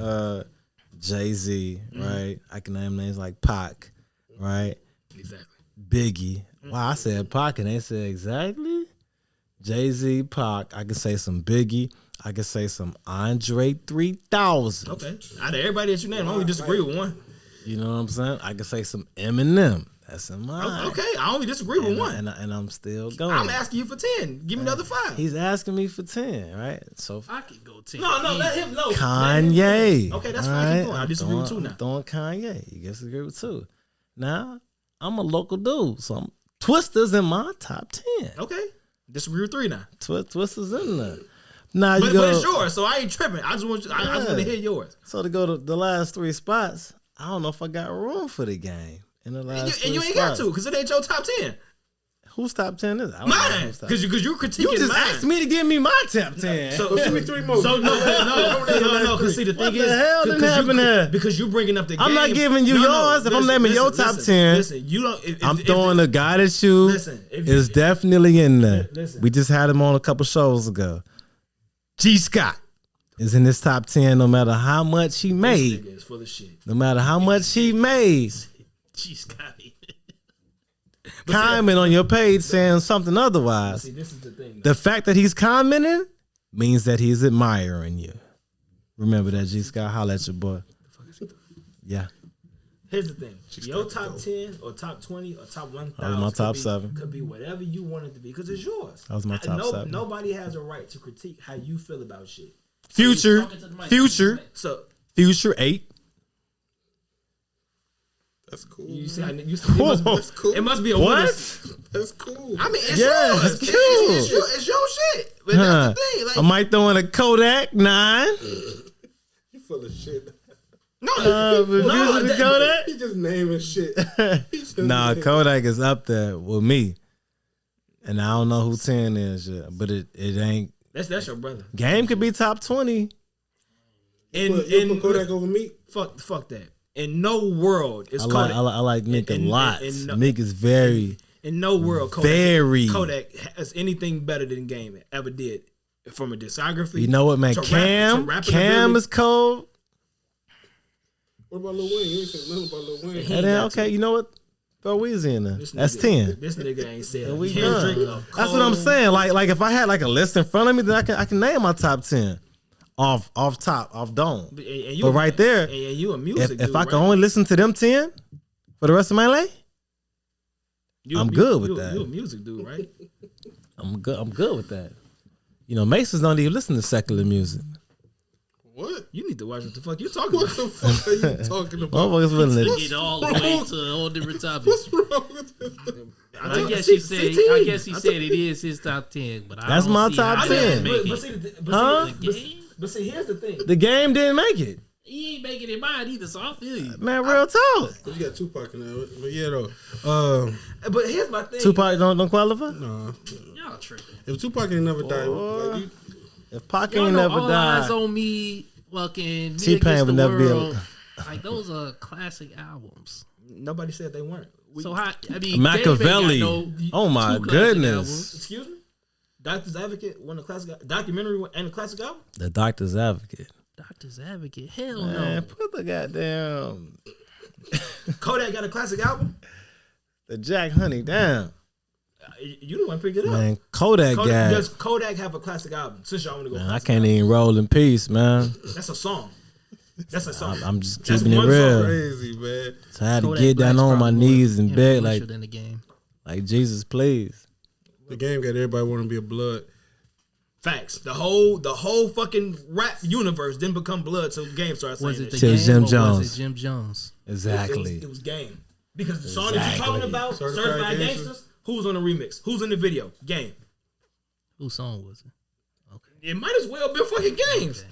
Jay-Z, right? I can name names like Pac, right? Exactly. Biggie. Wow, I said Pac and they said exactly. Jay-Z, Pac. I can say some Biggie. I can say some Andre 3000. Okay. Out of everybody that you named, I only disagree with one. You know what I'm saying? I can say some Eminem. That's in mine. Okay, I only disagree with one. And I'm still going. I'm asking you for 10. Give me another 5. He's asking me for 10, right? So I can go 10. No, let him know. Kanye. Okay, that's fine. Keep going. I disagree with 2 now. I'm throwing Kanye. You disagree with 2. Now, I'm a local dude, so Twista's in my top 10. Okay. Disagree with 3 now. Twista's in there. Now but it's yours, so I ain't tripping. I just want you, I just want to hear yours. So to go to the last 3 spots, I don't know if I got room for the Game. In the last and you ain't got to, because it ain't your top 10. Whose top 10 is it? Mine, because you're critiquing You just mine. asked me to give me my top 10. So give me 3 more. So no. Because see, the thing is, what the hell didn't happen there? Because you bringing up the game. I'm not giving you yours. If I'm naming your top 10, listen, you don't. I'm throwing a guy that you is definitely in there. We just had him on a couple shows ago. G. Scott is in this top 10 no matter how much he made. This nigga is full of shit. No matter how much he made. G. Scotty. Comment on your page saying something otherwise. See, this is the thing. The fact that he's commenting means that he's admiring you. Remember that, G. Scott. Holla at your boy. Yeah. Here's the thing. Your top 10 or top 20 or top 1,000 that was my top 7. Could be whatever you want it to be because it's yours. That was my top 7. Nobody has a right to critique how you feel about shit. Future So 8. That's cool. You see, that's cool. It must be a what? That's cool. I mean, it's yours. It's cute. It's your shit. But that's the thing. Like, I might throw in a Kodak 9. You full of shit. No, Kodak. He just naming shit. Nah, Kodak is up there with me, and I don't know who 10 is yet, but it ain't. That's your brother. Game could be top 20. You put Kodak over me. Fuck that. In no world is Kodak. I like Nick a lot. Nick is very. In no world, Kodak has anything better than Game ever did from a discography. You know what, man? Cam is cold. What about Lil Wayne? You ain't said nothing about Lil Wayne. And then, okay, you know what? Throw Weezy in there. That's 10. This nigga ain't said Kendrick. That's what I'm saying. Like if I had like a list in front of me, then I can name my top 10. off top, off dome. And But right there, and you a music if dude, I can only listen to them 10 for the rest of my life, I'm good with that. You a music dude, right? I'm good with that. You know, Masons don't even listen to secular music. What? You need to watch what the fuck you talking about. What the fuck are you talking about? Motherfuckers willing to Get all the way to a whole different topic. What's wrong with this? I guess he said it is his top 10, but That's don't my see top how 10. that make But it. see, but see, here's the thing. The game didn't make it. He ain't making it mine either, so I feel you. Man, real talk. You got Tupac in there, but yeah though. But here's my thing. Tupac don't qualify? Nah. Y'all tripping. If Tupac ain't never died, like you, If Pac Y'all ain't know never All Eyes died, on Me, fucking T-Pain would never be able. Like those are classic albums. Nobody said they weren't. So how? I mean, Machiavelli. Dave ain't got Oh my two classic goodness. albums. Excuse me? Doctor's Advocate won a classic documentary and a classic album? The Doctor's Advocate. Doctor's Advocate, hell Man, no. put the goddamn Kodak got a classic album? the Jack Honey down. You the one pick it up. Man, Kodak got. Does Kodak have a classic album? Since y'all want to go, Man, I classic can't album. even roll in peace, man. That's a song. That's a song. I'm just That's keeping it one real. song. crazy man. So I had to Kodak get down Black's on my probably knees and more beg influential like than the game. Jesus, please. The game got everybody want to be a blood. Facts. The whole fucking rap universe didn't become blood till Game started saying Was it that the shit. Till game Jim or Jones. was it Jim Jones? Exactly. It was Game. Because the song that you're talking about, Certified Certified Gangsters? Gangsters, who's on the remix? Who's in the video? Game. Whose song was it? It might as well be fucking Games.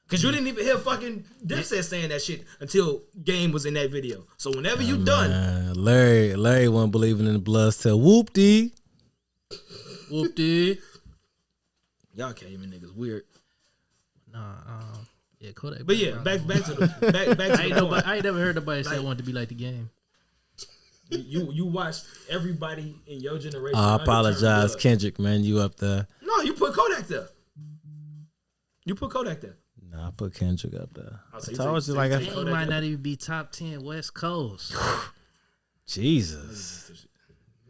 Cause you didn't even hear fucking Dipset saying that shit until Game was in that video. So whenever you done, Larry wasn't believing in the bloods till whoop-dee. Whoop-dee. y'all can't even niggas weird. Nah, yeah, Kodak. But yeah, back to the back to the point. I ain't never heard nobody say I wanted to be like the game. You watched everybody in your generation. I underturn apologize, blood. Kendrick, man. You up there. No, you put Kodak there. You put Kodak there. Nah, I put Kendrick up there. Oh, so I you told take- you so like you I, take- He might not even be top 10 West Coast. Jesus.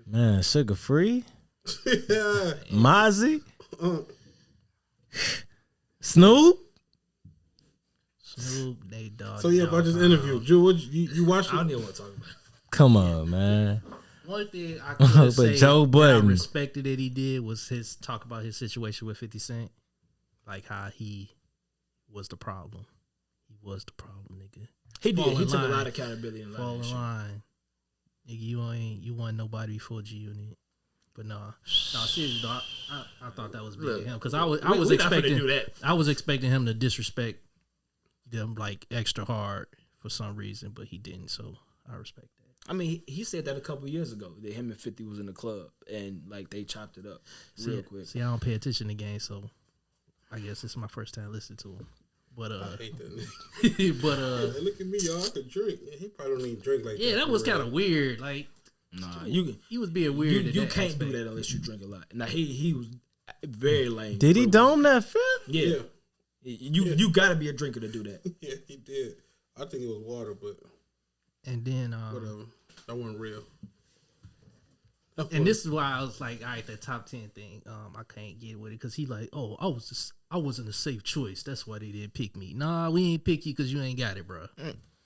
Man, sugar free? Yeah. Mozzie? Snoop? Snoop, Nate Dogg. So yeah, about this interview, Drew, what you watched I it? don't even want to talk about it. Come on, man. One thing I could But say Joe that I Budden. respected that he did was his talk about his situation with 50 Cent. Like how he was the problem. He was the problem, nigga. He did. Fall He in took a line. lot of accountability in a lot Fall of in that shit. line. Nigga, you weren't nobody before G Unit. But nah, seriously, though, I thought that was big of him because I was we not finna expecting do that. I was expecting him to disrespect them like extra hard for some reason, but he didn't. So I respect that. I mean, he said that a couple years ago that him and 50 was in the club and like they chopped it up real quick. See, I don't pay attention to games, so I guess this is my first time listening to him. But I hate that nigga. but Hey, look at me, y'all. I could drink. He probably don't even drink like that. yeah, that for was real. kind of weird. Like Nah, you he was being weird. you in can't aspect. do that unless you drink a lot. Now he was very lame. Did he But- dome that fifth? Yeah. You gotta be a drinker to do that. Yeah, he did. I think it was water, but And then whatever. That wasn't real. and this is why I was like, all right, that top 10 thing, I can't get with it because he like, oh, I wasn't a safe choice. That's why they didn't pick me. Nah, we ain't pick you because you ain't got it, bro.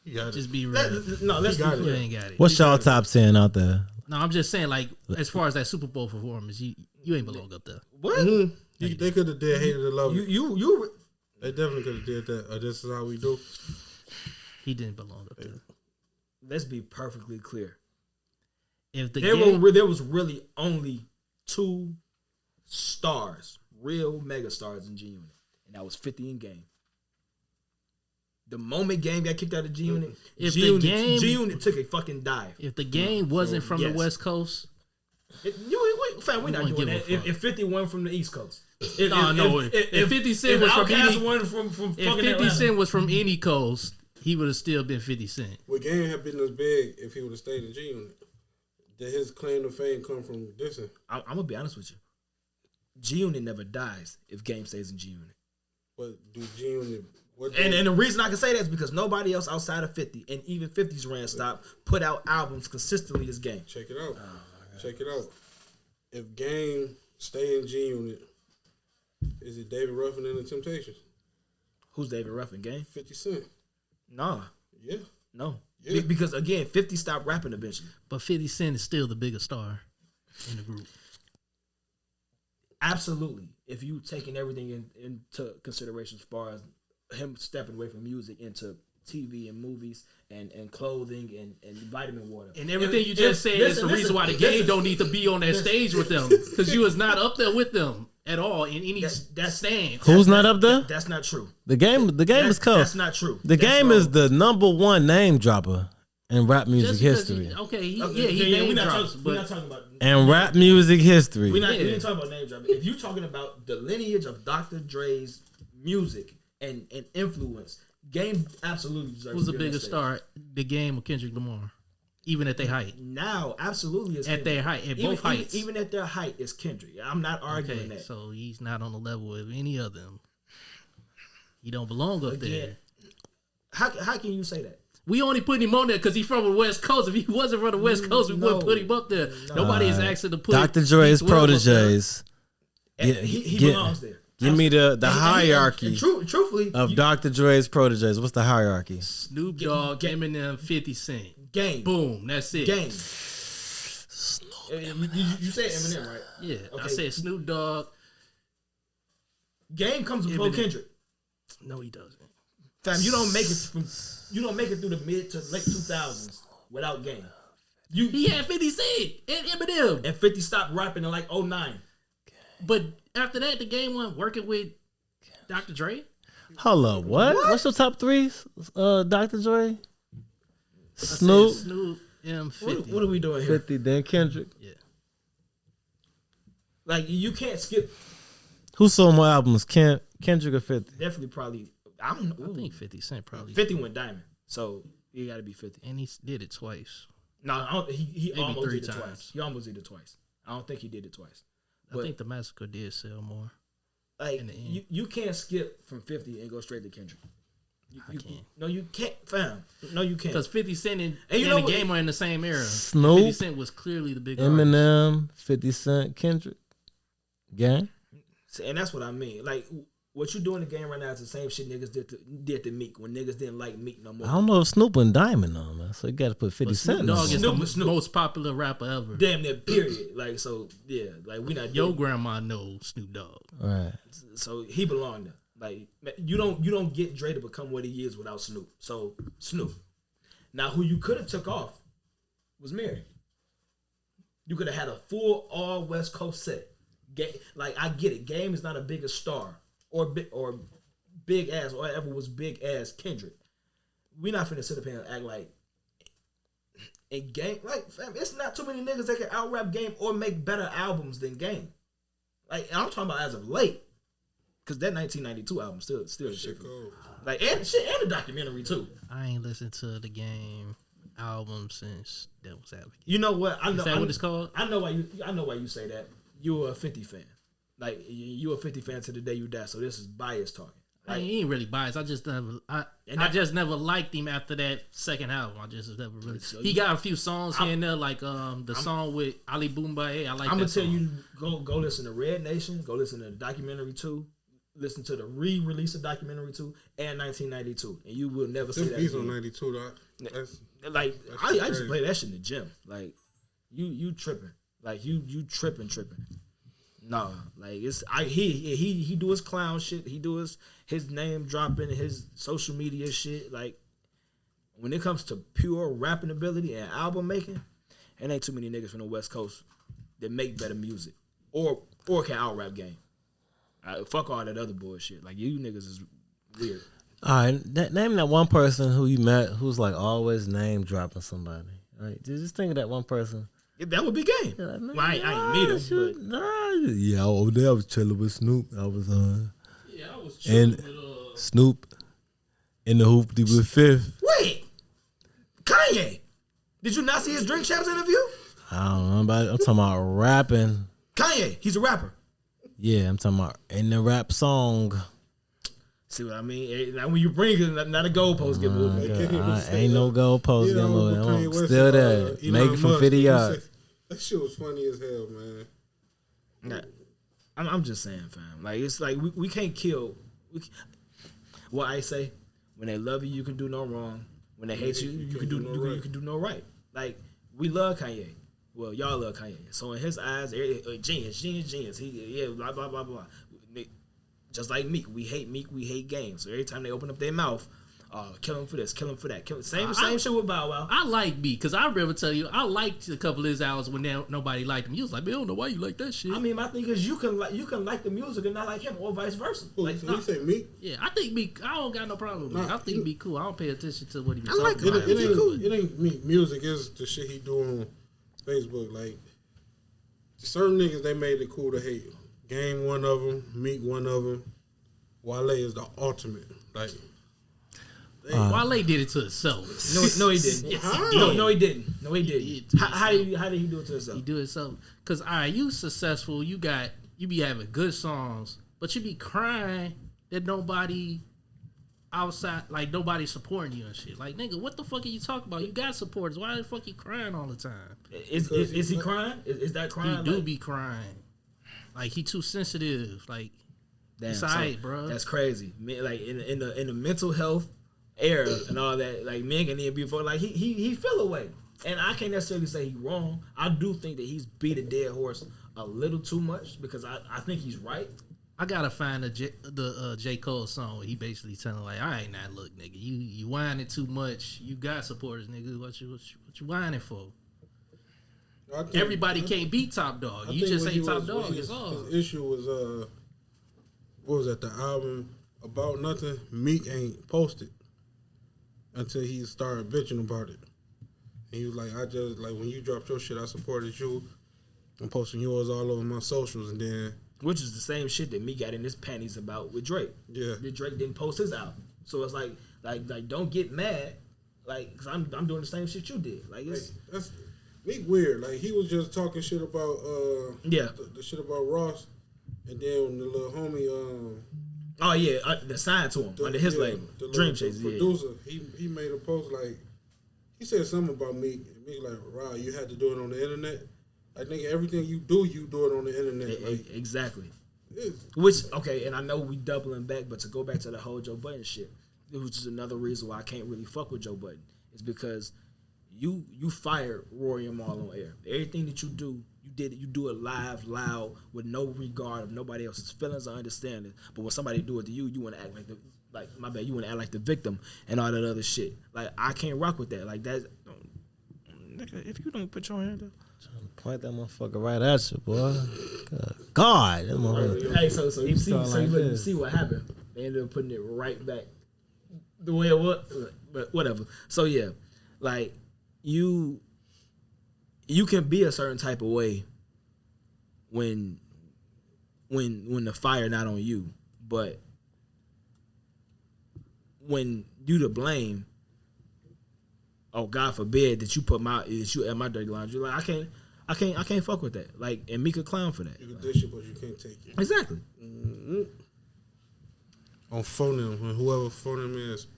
You got Just it. be real. No, let's got be it. You clear. ain't got it. What's y'all top 10 out there? No, I'm just saying, like, as far as that Super Bowl performance, you ain't belong up there. What? They could have did hated to love it. You They definitely could have did that. This is how we do. He didn't belong up there. let's be perfectly clear. If the There game, there was really only 2 stars, real mega stars in G Unit, and that was 50 and Game. The moment Game got kicked out of G Unit, If G the Unit Game- G Unit took a fucking dive. if the game wasn't from Yes. the West Coast, Fam, we're not wouldn't doing give that. a fuck. If 50 won from the East Coast, if 50 Cent was from Outkast any- won from if fucking 50 Atlanta. Cent was from any coast, he would have still been 50 Cent. Would Game have been as big if he would have stayed in G Unit? Did his claim to fame come from dissing? I'm gonna be honest with you. G Unit never dies if Game stays in G Unit. What do G Unit? And the reason I can say that is because nobody else outside of 50 and even 50's Ran Stop put out albums consistently as Game. Check it out. Check it out. If Game stay in G Unit, Is it David Ruffin and the Temptations? Who's David Ruffin? Game? 50 Cent. Nah. Yeah. No. Yeah. Because again, 50 stopped rapping eventually. But 50 Cent is still the biggest star in the group. Absolutely. If you taking everything into consideration as far as him stepping away from music into TV and movies and clothing and vitamin water. And everything you just said is the reason why the game don't need to be on that stage with them. Because you was not up there with them at all in any stand. Who's not up there? That's not true. The game is cold. That's not true. The game is the #1 name dropper in rap music history. He name drops. We're not talking about And rap music history. we didn't talk about name dropping. If you're talking about the lineage of Dr. Dre's music and influence, Game absolutely deserves Who's to the be on biggest stage. star? The Game or Kendrick Lamar? Even at their height. Now, absolutely, is At their height, at both heights. Even at their height, is Kendrick. I'm not arguing that. So he's not on the level of any of them. He don't belong up there. How can you say that? We only put him on there because he's from the West Coast. If he wasn't from the West Coast, we wouldn't put him up there. Nobody is asking to put Dr. Dre's proteges. He belongs there. Give me the hierarchy And truthfully, of Dr. Dre's proteges. What's the hierarchy? Snoop Dogg, Eminem, 50 Cent. Game. Boom, that's it. Game. You said Eminem, right? Yeah, Okay. I said Snoop Dogg. Game comes before Eminem. Kendrick. No, he doesn't. Fam, you don't make it through the mid to late 2000s without Game. He had 50 Cent and Eminem. And 50 stopped rapping in like 09. But after that, the Game went working with Dr. Dre. Hold up, what? What's your top three? Dr. Dre, Snoop, Snoop, M50. What are we doing here? 50, then Kendrick. Yeah. Like, you can't skip. Who sold more albums, Kendrick or 50? Definitely probably. I don't know. I think 50 Cent probably. 50 went diamond. So, you got to be 50. And he did it twice. No, I don't, he Maybe almost 3 did it times. twice. He almost did it twice. I don't think he did it twice. I But, think the Massacre did sell more. like, in the end. you can't skip from 50 and go straight to Kendrick. I can't. No, you can't, fam. No, you can't. Because 50 Cent and you know the what? Game are in the same era. Snoop, 50 Cent was clearly the big artist. Eminem, 50 Cent, Kendrick. Gang? And that's what I mean. Like, what you doing in the game right now is the same shit niggas did to Meek when niggas didn't like Meek no more. I don't know if Snoop and Diamond on, man. So you got to put 50 But Cent Snoop on. Dogg is the Snoop. most popular rapper ever. Damn near period. Like, so yeah, like we not Your doing- grandma knows Snoop Dogg. Right. so he belonged there. Like, you don't get Dre to become what he is without Snoop. So Snoop. Now, who you could have took off was Mary. You could have had a full all West Coast set. Like, I get it. Game is not a bigger star or big ass or ever was big ass Kendrick. We not finna sit up here and act like in Game, like, fam, it's not too many niggas that can out rap Game or make better albums than Game. Like, I'm talking about as of late. Cause that 1992 album still shit Cool. like and the documentary too. I ain't listened to the Game album since Devil's Advocate. You know what? I know Is that what it's called? I know why you say that. You're a 50 fan. Like, you a 50 fan to the day you die. So this is bias talking. I Like, ain't really biased. I just never liked him after that second album. I just never really. So He got a few songs here and there, like the song with Ali Boombaye. I like. I'm that gonna tell song. you, go listen to Red Nation. Go listen to the documentary 2. Listen to the re-release of documentary 2 and 1992, and you will never see Them that beats on again. 92, dog. That's Like, That's I used to crazy. play that shit in the gym. Like, you tripping. Like, you tripping. No, like, he do his clown shit. He do his name dropping, his social media shit. Like, when it comes to pure rapping ability and album making, it ain't too many niggas from the West Coast that make better music or can out rap Game. Fuck all that other bullshit. Like, you niggas is weird. All right, name that one person who you met who's like always name dropping somebody. Right, just think of that one person. Yeah, that would be Game. You're like, man, Well, I ain't meet him, but yeah, over there I was chilling with Snoop. I was Yeah, I was and Snoop in the hoopty with Fifth. wait, Kanye. Did you not see his Drink Champs interview? I don't know about it. I'm talking about rapping. Kanye, he's a rapper. Yeah, I'm talking about in the rap song. See what I mean? Now when you bring it, not a goalpost get moved. Ain't no goalpost You know, getting moved. Kanye I'm West, still there. Elon Make it from Musk, 50 he yards. said- That shit was funny as hell, man. Nah. I'm just saying, fam. Like it's like we can't kill. What I say, when they love you, you can do no wrong. When they hate you, you can do no right. Like we love Kanye. Well, y'all love Kanye. So in his eyes, genius. He blah blah blah blah. Just like Meek, we hate games. So every time they open up their mouth, kill him for this, kill him for that. Same shit with Bow Wow. I like Meek because I remember telling you I liked a couple of his albums when nobody liked him. You was like, man, I don't know why you like that shit. I mean, my thing is you can like the music and not like him, or vice versa. Like, you say Meek? Yeah, I think Meek. I don't got no problem with Meek. I think Meek cool. I don't pay attention to what he be I like talking about. It ain't Meek music. It's the shit he do on Facebook. Like certain niggas, they made it cool to hate. Game one of them, Meek one of them. Wale is the ultimate. Like Wale did it to himself. No, he didn't. Yes, No, he didn't. No, he didn't. How did he do it to himself? He do it himself. Cause all right, you successful. You be having good songs, but you be crying that nobody outside, like nobody supporting you and shit. Like nigga, what the fuck are you talking about? You got supporters. Why the fuck you crying all the time? Is he crying? Is that crying? He do be crying. Like he too sensitive. Like. Damn, it's alright, bro. That's crazy. Like in the mental health era and all that, like men can even be like he feel away, and I can't necessarily say he's wrong. I do think that he's beat a dead horse a little too much because I think he's right. I gotta find the J. Cole song where he basically telling like, all right, now look, nigga, you whining too much. You got supporters, nigga. What you whining for? Everybody can't beat Top Dog. You just say Top Dog. It's all. His issue was what was that, the album About Nothing? Meek ain't posted until he started bitching about it. And he was like, I just, like, when you dropped your shit, I supported you. I'm posting yours all over my socials, and then... Which is the same shit that Meek got in his panties about with Drake. Yeah. That Drake didn't post his album. So it's like don't get mad, like, because I'm doing the same shit you did. Like, it's... That's Meek weird. Like, he was just talking shit about, the shit about Ross. And then when the little homie, the sign to him under his label, Dream Chasers. Producer, he made a post like he said something about Meek. Meek like, "Wow, you had to do it on the internet." Like nigga, everything you do it on the internet. Like, exactly. Yeah. Which and I know we doubling back, but to go back to the whole Joe Budden shit, which is another reason why I can't really fuck with Joe Budden, is because you fired Rory and Marl on air. Everything that you do. You do it live, loud, with no regard of nobody else's feelings or understanding. But when somebody do it to you, you want to act you want to act like the victim and all that other shit. Like I can't rock with that. Like that. If you don't put your hand up, point that motherfucker right at you, boy. God, that motherfucker. Hey, so you see what happened? They ended up putting it right back the way it was. But whatever. So yeah, like you can be a certain type of way when the fire not on you, but when you to blame, oh God forbid that you at my dirty laundry. Like I can't fuck with that. Like and Meek a clown for that. You can dish it, but you can't take it. Exactly. Mm-hmm. On Phoneme, when whoever Phoneme is.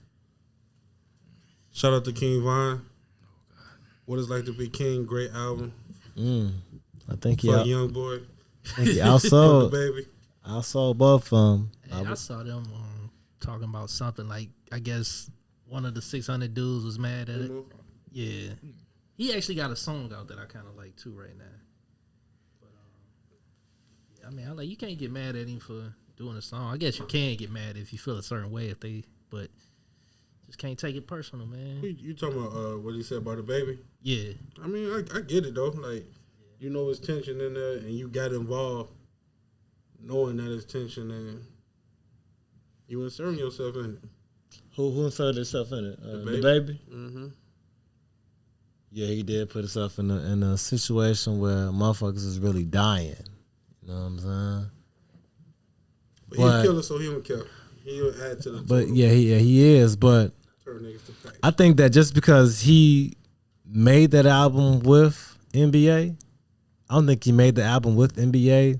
Shout out to King Von. What It's Like to Be King, great album. I think he Young Boy. He outsold Baby. Outsold both of them. I saw them talking about something like, I guess one of the 600 dudes was mad at it. Yeah. He actually got a song out that I kind of like too right now. But I mean, you can't get mad at him for doing a song. I guess you can get mad if you feel a certain way but just can't take it personal, man. You talking about what he said about the baby? Yeah. I mean, I get it though. Like, you know, it's tension in there, and you got involved, knowing that it's tension, and you inserting yourself in it. Who inserted himself in it? The baby. Mm-hmm. Yeah, he did put himself in a situation where motherfuckers is really dying. You know what I'm saying? But he'll kill us, so he don't care. He'll add to the. But yeah, he is. But I think that just because he made that album with NBA, I don't think he made the album with NBA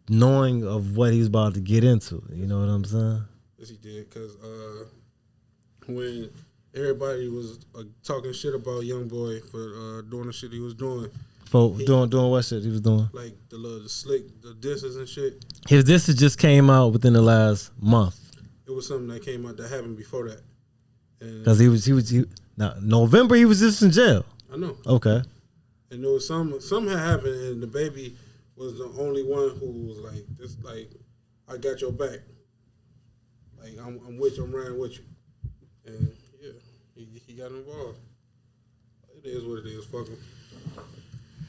knowing of what he's about to get into. You know what I'm saying? Yes, he did. Because when everybody was talking shit about Young Boy for doing the shit he was doing, For doing what shit he was doing? Like the slick, the disses and shit. His disses just came out within the last month. It was something that came out that happened before that. Because he now November he was just in jail. I know. Okay. And there was something had happened, and the baby was the only one who was like, "This, like, I got your back. Like, I'm with you. I'm riding with you." And yeah, he got involved. It is what it is. Fuck him.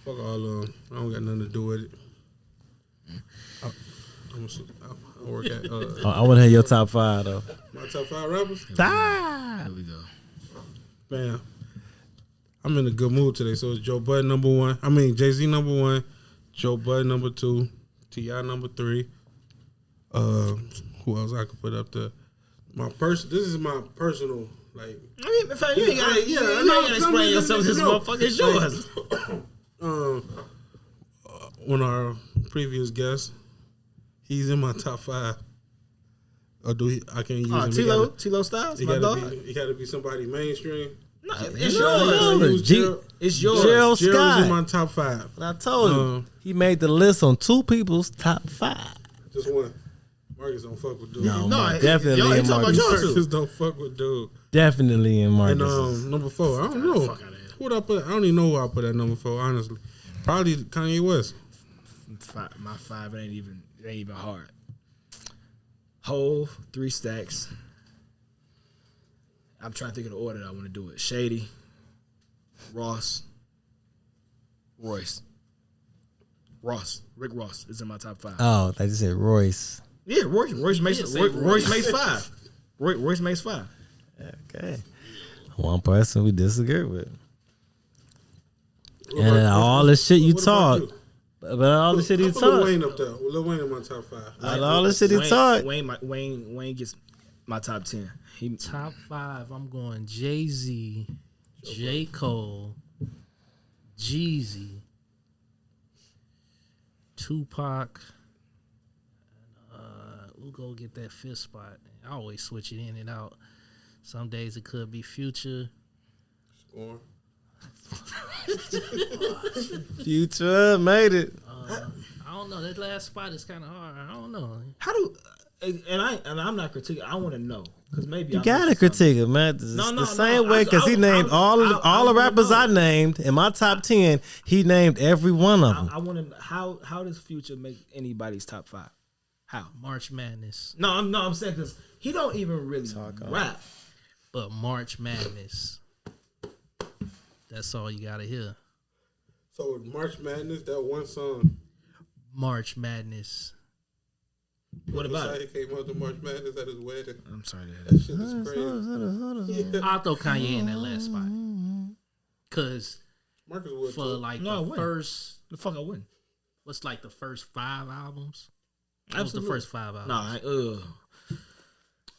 Fuck all of them. I don't got nothing to do with it. I work at. I want to hear your top 5 though. My top 5 rappers. Here we go. Bam. I'm in a good mood today. So it's Joe Budden number 1. I mean Jay-Z number 1. Joe Budden number 2. T.I. number 3. Who else I could put up there? This is my personal, like. I mean, if you ain't gotta explain yourself. This motherfucker is yours. One of our previous guests, he's in my top 5. Or do he? I can't use him. Tilo Styles. He got to be somebody mainstream. No, it's yours. It's yours. Gerald Gerald's Scott. in my top 5. I told you he made the list on 2 people's top 5. Just one. Marcus don't fuck with dude. No, No, definitely y'all in talking about Marcus. y'all too. Marcus don't fuck with dude. Definitely in Marcus. And number 4, I don't know. Who would I put? I don't even know who I put at number 4. Honestly, probably Kanye West. My 5 ain't even hard. Hove, 3 Stacks. I'm trying to think of the order that I want to do it. Shady, Ross, Royce. Rick Ross is in my top 5. Oh, they just said Royce. Yeah, Royce makes 5. Royce makes 5. Okay. One person we disagree with. And then all the shit you talk. But all the shit he I put talk. Lil Wayne up there. Lil Wayne in my top 5. All the shit he talk. Wayne gets my top 10. Top 5, I'm going Jay-Z, J. Cole, Jeezy, Tupac. We'll go get that 5th spot. I always switch it in and out. Some days it could be Future. Score. Future made it. I don't know. That last spot is kind of hard. I don't know. I'm not critiquing. I want to know because maybe You gotta critique it, man. The same way because he named all the rappers I named in my top 10. He named every one of them. I want to know how does Future make anybody's top 5? How? March Madness. No, I'm saying because he don't even really rap. But March Madness. That's all you gotta hear. So March Madness, that one song. March Madness. What about it? Came out to March Madness at his wedding. I'm sorry to hear That shit is crazy. I'll throw Kanye in that last spot. Cause Marcus would for too. like No, I the wouldn't. first, the fuck I wouldn't. what's like the first 5 albums? What was the Absolutely. first 5 albums?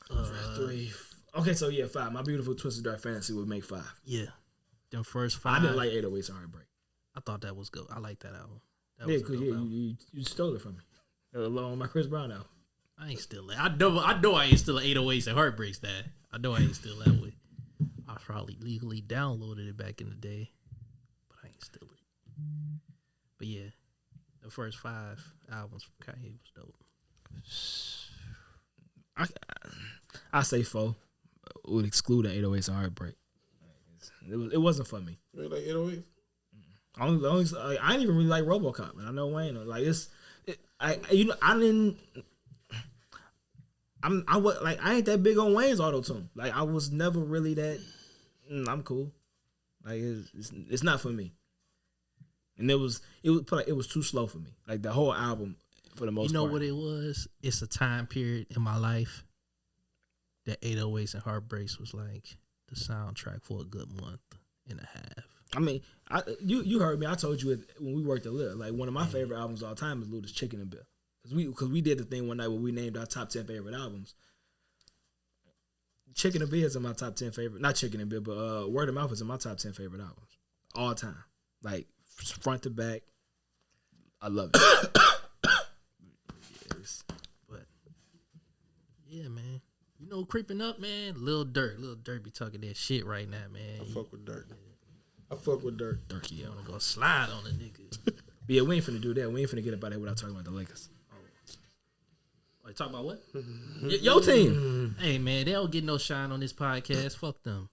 No, 3. Okay, so yeah, 5. My Beautiful Twisted Dark Fantasy would make 5. Yeah. Them first 5. I didn't like 808s and Heartbreak. I thought that was good. I like that album. That Yeah, was a because dope album. you stole it from me. Along with my Chris Brown album. I ain't still that. I know I ain't still 808s and Heartbreaks that. I know I ain't still that way. I probably legally downloaded it back in the day, but I ain't still it. But yeah, the first 5 albums from Kanye was dope. I say 4 would exclude the 808s and Heartbreak. It wasn't for me. You like 808? I didn't even really like RoboCop, and I know Wayne. Like I ain't that big on Wayne's auto tune. Like I was never really that. I'm cool. Like it's not for me. And it was too slow for me. Like the whole album for the most part. You know what it was? It's a time period in my life that 808s and Heartbreaks was like the soundtrack for a good month and a half. I mean, you heard me. I told you it when we worked at Lil. Like one of my favorite albums of all time is Luda's Chicken and Bill. Because we did the thing one night where we named our top 10 favorite albums. Chicken and Bill is in my top 10 favorite. Not Chicken and Bill, but Word of Mouth is in my top 10 favorite albums all time. Like front to back, I love it. But yeah, man. You know, creeping up, man. Lil Durk be talking that shit right now, man. I fuck with Durk. I fuck with Dirk. Dirky, You wanna go slide on a nigga? But yeah, we ain't finna do that. We ain't finna get up out there without talking about the Lakers. Oh, talk about what? Your team. Hey man, they don't get no shine on this podcast. Fuck them.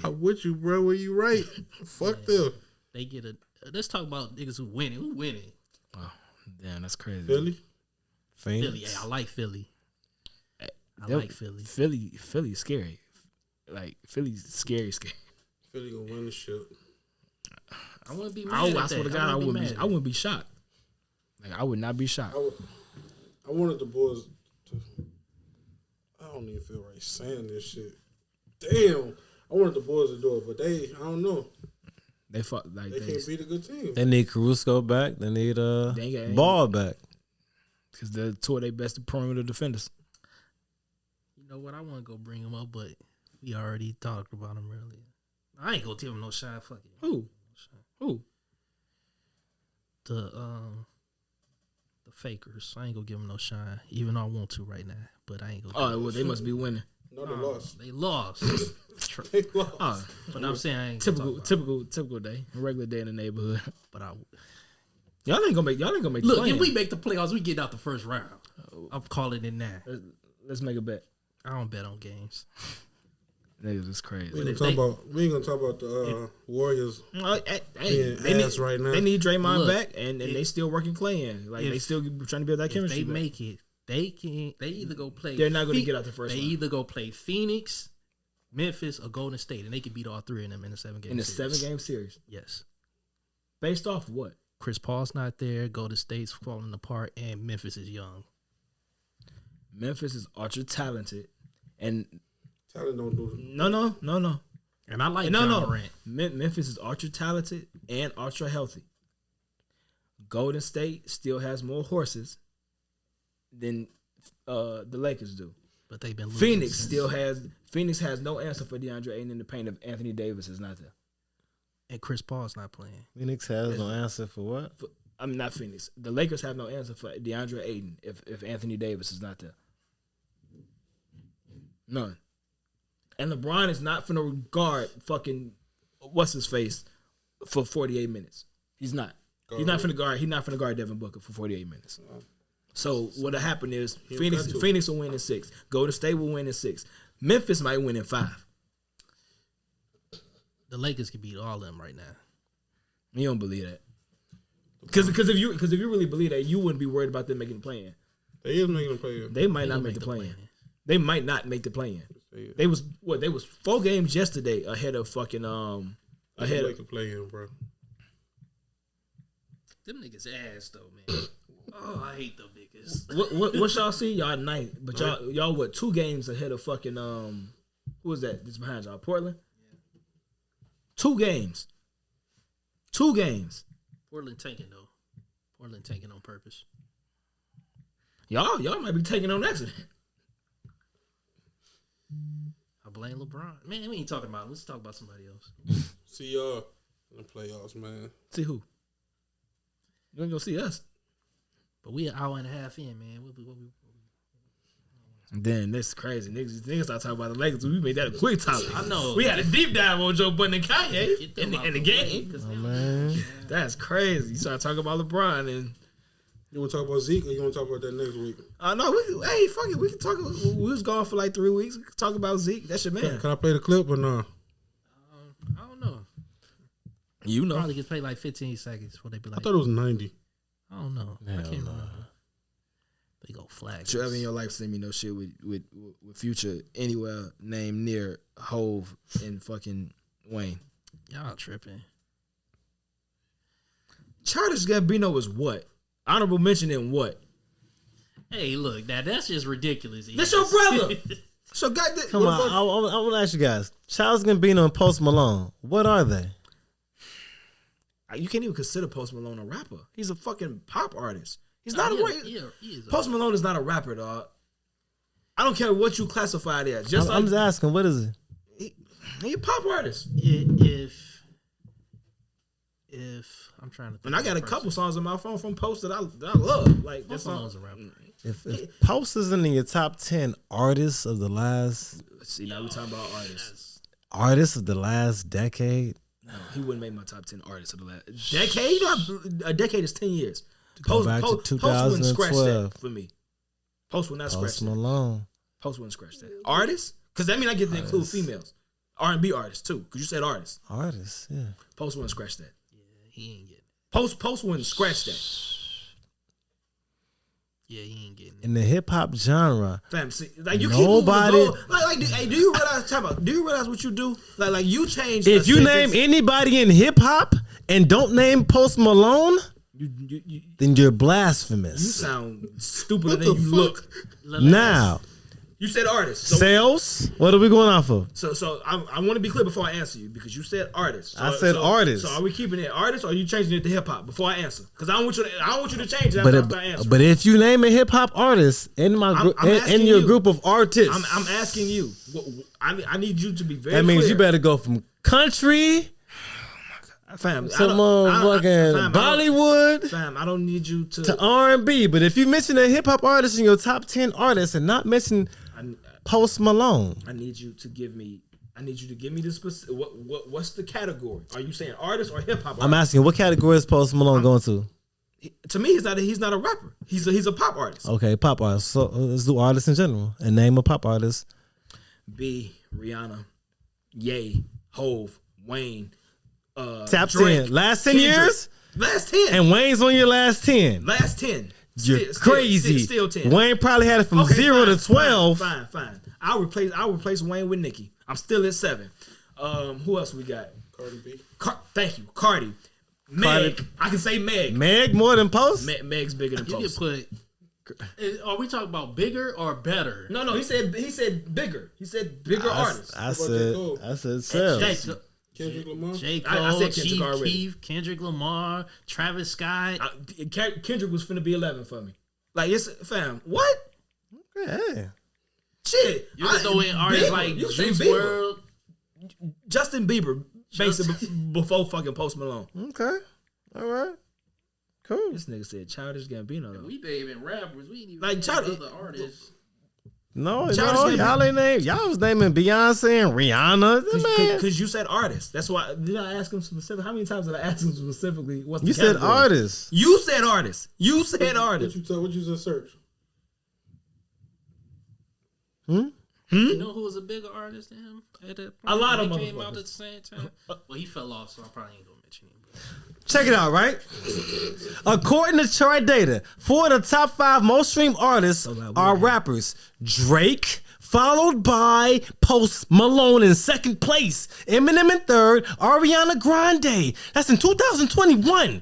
I'm with you, bro. When you right, fuck them. They get a. Let's talk about niggas who winning. Who winning? Oh, damn, that's crazy. Philly. Phoenix. Philly. Hey, I like Philly. I That- like Philly. Philly's scary. Like Philly's scary. Philly gonna win the shit. I wouldn't be mad. I at swear to that. God, I wouldn't wouldn't. I wouldn't be shocked. Like I would not be shocked. I wanted the boys to. I don't even feel right saying this shit. Damn, I wanted the boys to do it, but I don't know. They fought like They can't beat a good team. They need Caruso back. They need They ain't got- Ball back. because they're two of their best perimeter defenders. You know what? I want to go bring them up, but we already talked about them earlier. I ain't gonna give them no shine. Fuck it. Who? Who? The fakers. I ain't gonna give them no shine, even though I want to right now. But I ain't gonna. Oh well, they must be winning. No, they lost. They lost. They lost. Oh, But I'm saying I ain't gonna talk about typical day, a regular day in the neighborhood. it. But I Y'all ain't gonna make. look. the If play-in. we make the playoffs, we get out the first round. I'm calling it now. Let's make a bet. I don't bet on games. Niggas is crazy. We ain't gonna talk about the Warriors. Hey, Being they ass need right now. They need Draymond Look, back, and they still working Clay in. Like they still trying to build that If chemistry. they back. make it, they can. They either go play. They're not gonna get out the first They round. either go play Phoenix, Memphis, or Golden State, and they can beat all three of them in a 7-game in the series. 7-game series. Yes. Based off what? Chris Paul's not there. Golden State's falling apart, and Memphis is young. Memphis is ultra talented, and Talent don't do it. no. And I like No, John no. Morant. Memphis is ultra talented and ultra healthy. Golden State still has more horses than the Lakers do. But they've been losing Phoenix has no answer for DeAndre Ayton in the paint if Anthony Davis is not there. and Chris Paul's not playing. Phoenix has no answer for what? I'm not Phoenix. The Lakers have no answer for DeAndre Ayton if Anthony Davis is not there. None. And LeBron is not finna guard fucking what's his face for 48 minutes. He's not. He's not finna guard Devin Booker for 48 minutes. So what'll happen is Phoenix will win in 6. Golden State will win in 6. Memphis might win in 5. The Lakers can beat all of them right now. You don't believe that. Because if you really believe that, you wouldn't be worried about them making the play-in. They is making a play. They might not make the play-in. They might not make the play-in. They was 4 games yesterday ahead of fucking ahead Make a play in, bro. Them niggas ass though, man. Oh, I hate them niggas. what y'all see? Y'all 9th, but y'all what 2 games ahead of fucking who is that? This behind y'all, Portland. 2 games. Portland tanking though. Portland tanking on purpose. Y'all might be taking on accident. I blame LeBron. Man, we ain't talking about him. Let's talk about somebody else. See y'all in the playoffs, man. See who? You ain't gonna see us. But we an hour and a half in, man. What we Then that's crazy. Niggas start talking about the Lakers. We made that a quick topic. I know. We had a deep dive on Joe Budden and Kanye in the game. Oh, man. That's crazy. You start talking about LeBron and You want to talk about Zeke or you want to talk about that next week? no, hey, fuck it. We can talk. We was gone for like 3 weeks. We can talk about Zeke. That's your man. Can I play the clip or no? I don't know. You know. Probably gets played like 15 seconds before they be like, I thought it was 90. I don't know. I can't remember. They go flag. Should ever in your life send me no shit with Future anywhere named near Hove and fucking Wayne. Y'all tripping. Childish Gambino is what? Honorable mention in what? Hey, look, that's just ridiculous. That's your brother. So goddamn. Come on, I want to ask you guys. Childish Gambino and Post Malone, what are they? You can't even consider Post Malone a rapper. He's a fucking pop artist. He's not a rapper. Post Malone is not a rapper, dog. I don't care what you classify it as. I'm just asking, what is it? He a pop artist. If I'm trying to think, And I got a couple songs on my phone from Post that I love. Like that Post song. Malone's a rapper. If Post isn't in your top 10 artists of the last See, now we talking about artists. artists of the last decade, he wouldn't make my top 10 artists of the last decade. You know, a decade is 10 years. Go back to 2012. Post wouldn't scratch that for me. Post would not scratch Post that. Malone. Post wouldn't scratch that. Artists? Because that mean I get to include females. R&B artists too. Because you said artists. Artists, yeah. Post wouldn't scratch that. Yeah, he ain't getting it. Post wouldn't scratch that. Yeah, he ain't getting it. In the hip hop genre, Fam, see, like you nobody. keep moving the goal. Hey, do you realize? Talk about. Do you realize what you do? Like you change. If you name anybody in hip hop and don't name Post Malone, then you're blasphemous. You sound stupider than you look. Now, you said artists. So, sales. What are we going off of? So I want to be clear before I answer you because you said artists. So, I said artists. So are we keeping it artists or are you changing it to hip hop before I answer? Because I don't want you to change it after I answer. But if you name a hip hop artist in my group, in your group of artists, I'm asking you. I need you to be very. That means clear. you better go from country. Fam, to motherfucking Bollywood. Fam, I don't need you to R&B. But if you mention a hip hop artist in your top 10 artists and not mention Post Malone, I need you to give me the specific. What's the category? Are you saying artist or hip hop? I'm asking what category is Post Malone going to? To me, he's not a rapper. He's a pop artist. Okay, pop artist. So let's do artists in general and name a pop artist. B, Rihanna, Ye, Hove, Wayne. Top Drake, 10. Last 10 Kendrick. years? Last 10. And Wayne's on your last 10. Last 10. You're crazy. Still 10. Wayne probably had it from 0 to 12. Fine. I'll replace Wayne with Nicki. I'm still at 7. Who else we got? Cardi B. Thank you. Cardi. Meg. I can say Meg. Meg more than Post? Meg's bigger than Post. You can put. Are we talking about bigger or better? No. He said bigger. He said bigger artists. I said sales. Kendrick Lamar. J. Cole, I said Chief Kendrick Keef, Kendrick Lamar, Travis Scott. Kendrick was finna be 11 for me. Like it's fam. What? Okay. Shit. You can throw in artists Bieber. like You say Juice Bieber. WRLD. Justin Bieber, basically before fucking Post Malone. Okay. All right. Cool. This nigga said Childish Gambino though. We didn't even rappers. We didn't even Like name other artists. No, Childish y'all ain't name. Y'all was naming Beyonce and Rihanna. Because you said artist. That's why. Did I ask him specifically? How many times did I ask him specifically? What's You the said category? artist. You said artist. You said artist. What you just search? You know who was a bigger artist than him? At that point? A lot of They came motherfuckers. out at the same time. Well, he fell off, so I probably ain't gonna mention him. Check it out, right? According to chart data, 4 of the top 5 most streamed artists are rappers. Drake, followed by Post Malone in second place. Eminem in third. Ariana Grande. That's in 2021.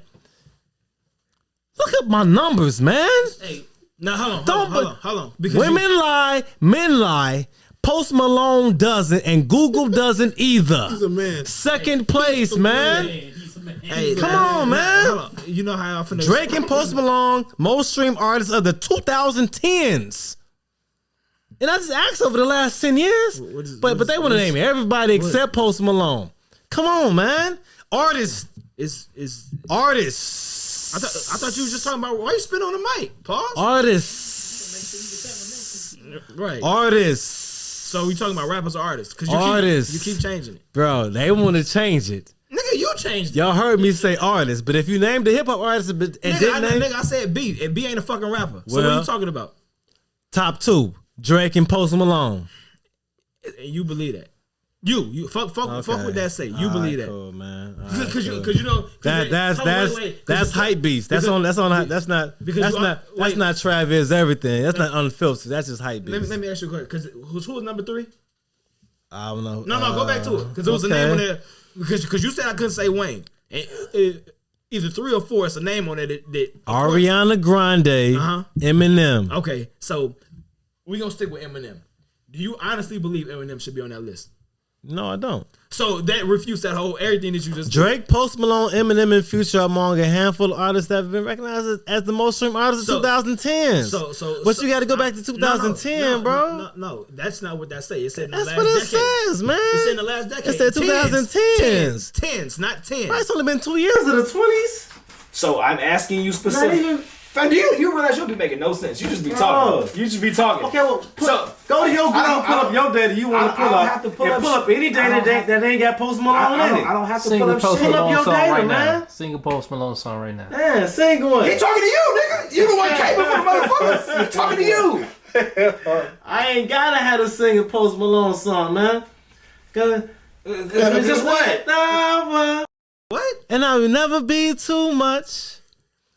Look at my numbers, man. Hey, now hold on. Because Women lie, men lie. Post Malone doesn't, and Google doesn't either. He's a man. Second place, man. He's a man. hey, Come on, man. Hold on. You know how I finna Drake and Post Malone, most streamed artists of the 2010s. And I just asked over the last 10 years. But they want to name everybody except Post Malone. Come on, man. Artists. Artists. I thought you was just talking about why you spit on the mic. Pause. Artists. Right. Artists. So we talking about rappers or artists? Because Artists. You keep changing it. Bro, they want to change it. Nigga, you changed it. Y'all heard me say artists, but if you named the hip hop artist and didn't name I said B, and B ain't a fucking rapper. So what Well- are you talking about? top 2, Drake and Post Malone. And you believe that? You fuck with that. Say you believe that? Cool, man. Because you know That's hype beats. That's not Travis everything. That's not unfiltered. That's just hype beats. Let me ask you a question. Because who was number 3? I don't know. No, go back to it. Because there was a name on there. Because you said I couldn't say Wayne. And either 3 or 4. It's a name on there that Ariana Grande, Eminem. Okay, so we gonna stick with Eminem. Do you honestly believe Eminem should be on that list? No, I don't. So that refutes that whole everything that you just Drake, Post Malone, Eminem, and Future are among a handful of artists that have been recognized as the most streamed artists of 2010s. But you got to go back to 2010, bro. No, that's not what that say. It said in the That's last what it decade. says, man. It said in the last decade. It said 2010s. Tens, not 10. It's only been 2 years of the 20s. So I'm asking you specifically. Fam, you realize you'll be making no sense. You just be talking. You just be talking. Okay, well, go to your Google, pull up your data. You want to pull up? I don't have to pull up any data that ain't got Post Malone in it. I don't have to Sing pull a up Post shit. Malone your song data, right man. now. Sing a Post Malone song right now. Yeah, sing one. He talking to you, nigga. You the one came before the motherfucker. He talking to you. I ain't gotta have to sing a Post Malone song, man. Cause it's just what? What? And I will never be too much.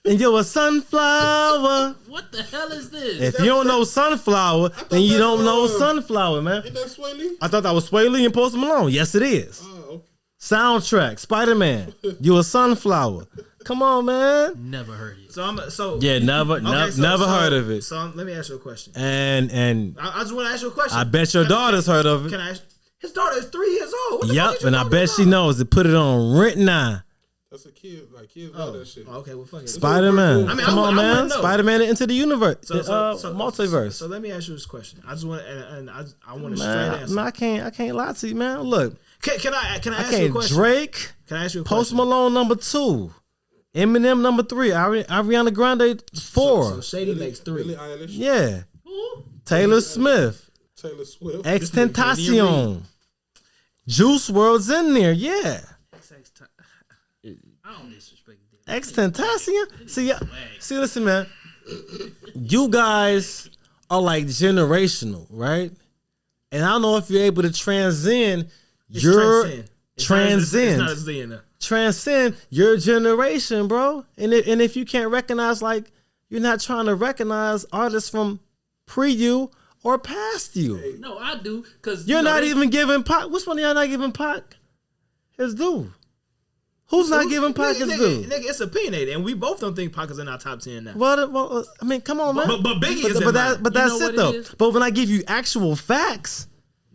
And you're a sunflower. What the hell is this? If you don't know sunflower, then you don't know sunflower, man. Ain't that Sway Lee? I thought that was Sway Lee and Post Malone. Yes, it is. Oh, Soundtrack, Spider-Man. You a sunflower. Come on, man. Never heard it. Yeah, never heard of it. So let me ask you a question. And I just want to ask you a question. I bet your daughter's heard of it. Can I ask? His daughter is 3 years old. What the fuck Yep, is you and I talking bet about? she knows to put it on rent now. that's a kid. Like kids know that shit. Okay, well, fuck it. Spider-Man. I mean, Come I on, wanna man. know. Spider-Man into the universe. So, multiverse. So let me ask you this question. I just want and I want a straight Man, answer. I can't lie to you, man. Look, Can I ask you a can't question? Drake, Can I ask you a Post question? Malone number 2, Eminem number 3, Ariana Grande 4. So Shady makes 3. Billie Eilish, Yeah. Taylor Smith, Taylor Swift. Extentacion, Juice WRLD's in there. Yeah. I don't disrespect that. Extentacion. See, listen, man. You guys are like generational, right? And I don't know if you're able to transcend It's your It's not a Zen. transcend your generation, bro. And if you can't recognize, like, you're not trying to recognize artists from pre you or past you. No, I do. Because You're not even giving Pac. Which one of y'all not giving Pac his due? Who's not giving Pac his due? Nigga, it's opinionated, and we both don't think Pac is in our top 10 now. Well, I mean, come on, man. But Biggie is in mine. But that's You know it, what though. it is? But when I give you actual facts,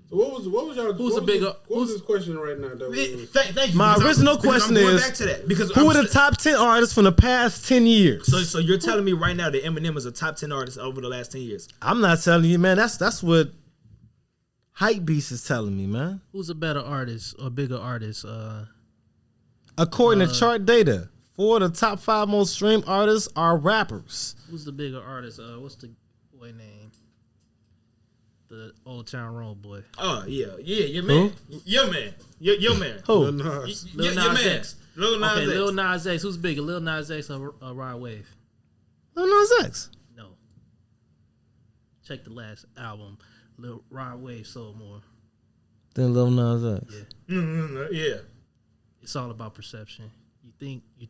So what was y'all? Who's what a was bigger- this- What was this question right now? That we was, Thank you. My because original because question I'm going is, back to that because who are the top 10 artists from the past 10 years? So you're telling me right now that Eminem is a top 10 artist over the last 10 years? I'm not telling you, man. That's what Hypebeast is telling me, man. Who's a better artist or bigger artist? According to chart data, 4 of the top 5 most streamed artists are rappers. Who's the bigger artist? What's the boy name? The Old Town Road boy. Oh yeah, your man, your man. Who? Lil Nas. Lil Your Nas man. X. Lil Nas Okay, X. Lil Nas X. Who's bigger, Lil Nas X or Rod Wave? Lil Nas X. No. Check the last album. Lil Rod Wave sold more. Then Lil Nas X. Yeah. It's all about perception. You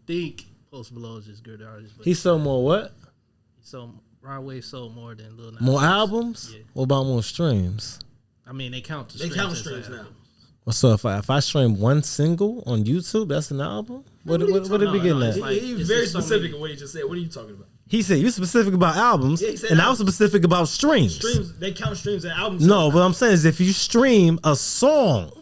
think Post Malone is just good artist, but He sold more what? Rod Wave sold more than Lil Nas. More X. albums? Yeah. What about more streams? I mean, they count the They streams. count as streams an now. album. Well, so if I stream one single on YouTube, that's an album? What did we getting it's at? like- He's it's very just so specific many- in what he just said. What are you talking about? He said you specific about albums, Yeah, he said and I was albums. specific about streams. Streams, they count streams and albums. No, what I'm saying is if you stream a song.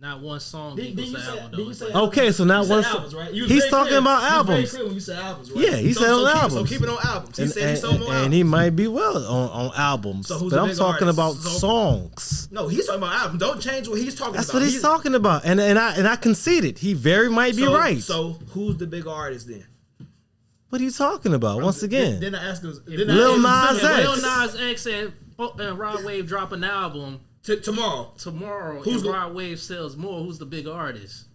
Not one song Did equals you an say- album, did though. you It's say like- albums? Okay, so now You said one albums, right? You was he's very talking clear. about You was very albums. clear when you said albums, right? Yeah, he said on albums. So keep it on albums. He said he sold more and albums. he might be well on albums. So who's but the I'm bigger talking artist? about So- songs. No, he's talking about albums. Don't change what he's talking That's about. what he's talking about. And I conceded. He very might be right. So who's the bigger artist then? What are you talking about? Once again. Then I ask him. Lil Nas If X. Lil Nas X and Rod Wave drop an album tomorrow. Who's Rod Wave sells more, who's the bigger artist?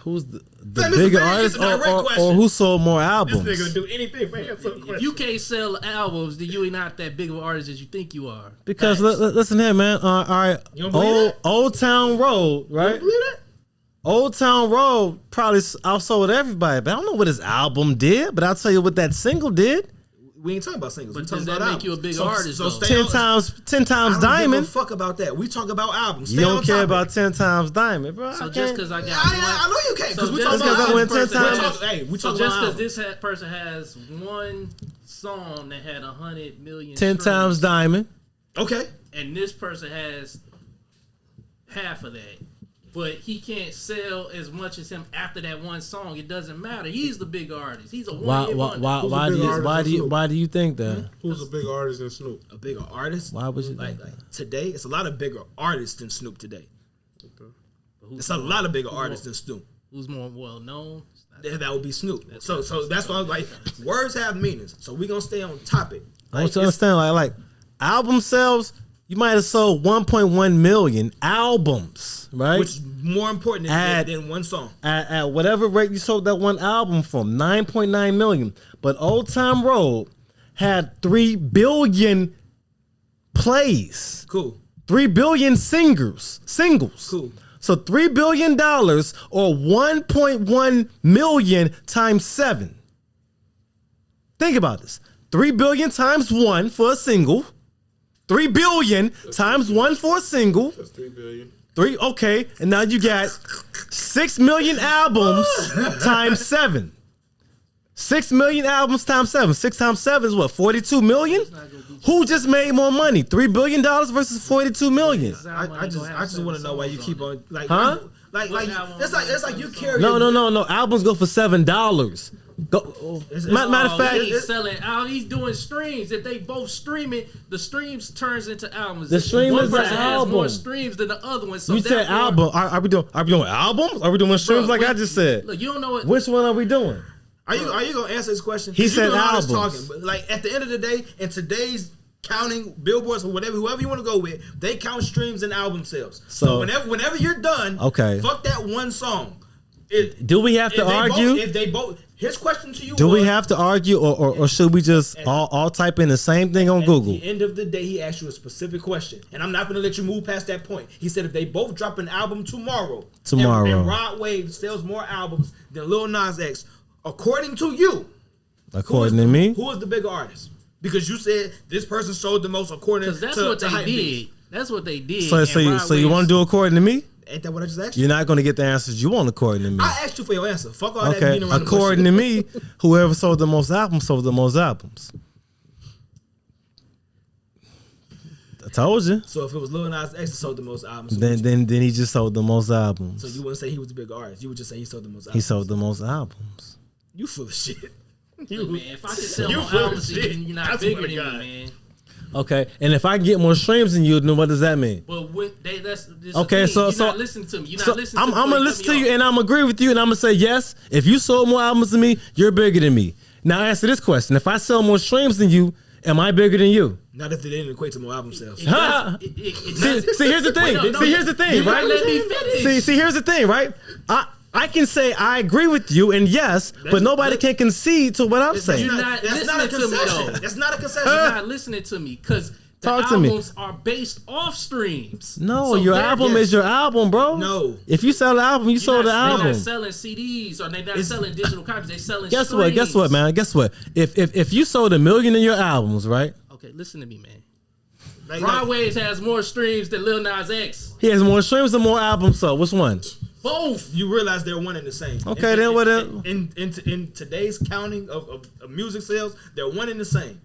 Who's the Fam, it's bigger a very- artist it's a direct or question. who sold more This albums? nigga would do anything for answer the If question. you can't sell albums, then you ain't not that big of an artist as you think you are. Because Facts. listen here, man. All right, You don't believe that? Old Town Road, right? You believe that? Old Town Road probably outsold everybody, but I don't know what his album did. But I'll tell you what that single did. We ain't talking about singles. But We talking does about that albums. make you a bigger artist, So though? stay 10 on- times I don't give Diamond. a fuck about that. We talk about albums. You Stay don't on care topic. about 10 times Diamond, bro. So I just can't- because I got I know you can't because So we just talking because about I went albums. 10 times- We talk- Hey, we So talking just about because albums. this person has one song that had 100 million 10 streams, times Diamond. Okay. and this person has half of that, but he can't sell as much as him after that one song, it doesn't matter. He's the bigger artist. He's a Why one-hit wonder. why do you think that? Who's a big artist in Snoop? A bigger artist. Why would you like think that? today? It's a lot of bigger artists than Snoop today. It's a lot of bigger artists than Snoop. Who's more well known? That would be Snoop. So that's why I was like, words have meanings. So we gonna stay on topic. I want you to understand, like album sales, you might have sold 1.1 million albums, right? Which is more important than one song. At whatever rate you sold that one album from, 9.9 million. But Old Time Road had 3 billion plays. Cool. 3 billion singles. Cool. So $3 billion or 1.1 million times 7. Think about this. 3 billion times 1 for a single. 3 billion times 1 for a single. That's 3 billion. 3, okay. And now you got 6 million albums times 7. 6 million albums times 7. 6 times 7 is what, 42 million? Who just made more money? $3 billion versus 42 million. I just want to know why you keep on like, Huh? Like it's like you carry. No. Albums go for $7. Go. Matter of fact, he's selling out. He's doing streams. If they both streaming, the streams turns into albums. The stream one is the person has album. more streams than the other one. So you said album. Are we doing albums? Are we doing streams like I just said? Look, you don't know what. Which one are we doing? Are you gonna answer this question? He said albums. Talking, but like at the end of the day, in today's counting billboards or whoever you want to go with, they count streams and album sales. So whenever you're done, okay, fuck that one song. Do we have to argue? If they both, his question to you: do we have to argue, or should we just all type in the same thing on Google? At the end of the day, he asked you a specific question, and I'm not going to let you move past that point. He said if they both drop an album tomorrow, and Rod Wave sells more albums than Lil Nas X, according to you, according to me, who is the bigger artist? Because you said this person sold the most according to that's what they did. That's what they did. So you want to do according to me? Ain't that what I just asked you? You're not going to get the answers you want according to me. I asked you for your answer. Fuck all that beating around according to me, whoever sold the most albums sold the most albums. I told you. So if it was Lil Nas X that sold the most albums, then he just sold the most albums. So you wouldn't say he was the bigger artist. You would just say he sold the most albums. He sold the most albums. You full of shit. Look, man, if I could sell more albums, you're not bigger than me, man. Okay, and if I get more streams than you, then what does that mean? But that's okay. So you're not listening to me. You're not listening to me. I'm gonna listen to you, and I'm agree with you, and I'm gonna say yes. If you sold more albums than me, you're bigger than me. Now answer this question: if I sell more streams than you, am I bigger than you? Not if they didn't equate to more album sales. See, here's the thing. Here's the thing, right? Let me finish. See, here's the thing, right? I can say I agree with you and yes, but nobody can concede to what I'm saying. You're not listening to me, though. That's not a concession. You're not listening to me because the albums are based off streams. No, so your album is your album, bro. No. If you sell the album, you sold the album. They're not selling CDs or they're not selling digital copies. They're selling Guess streams. Guess what, man? Guess what? If you sold 1 million in your albums, right? Okay, listen to me, man. Rod Wave has more streams than Lil Nas X. He has more streams and more albums, so which one? Both. You realize they're one and the same. Okay, then what? In today's counting of music sales, they're one and the same.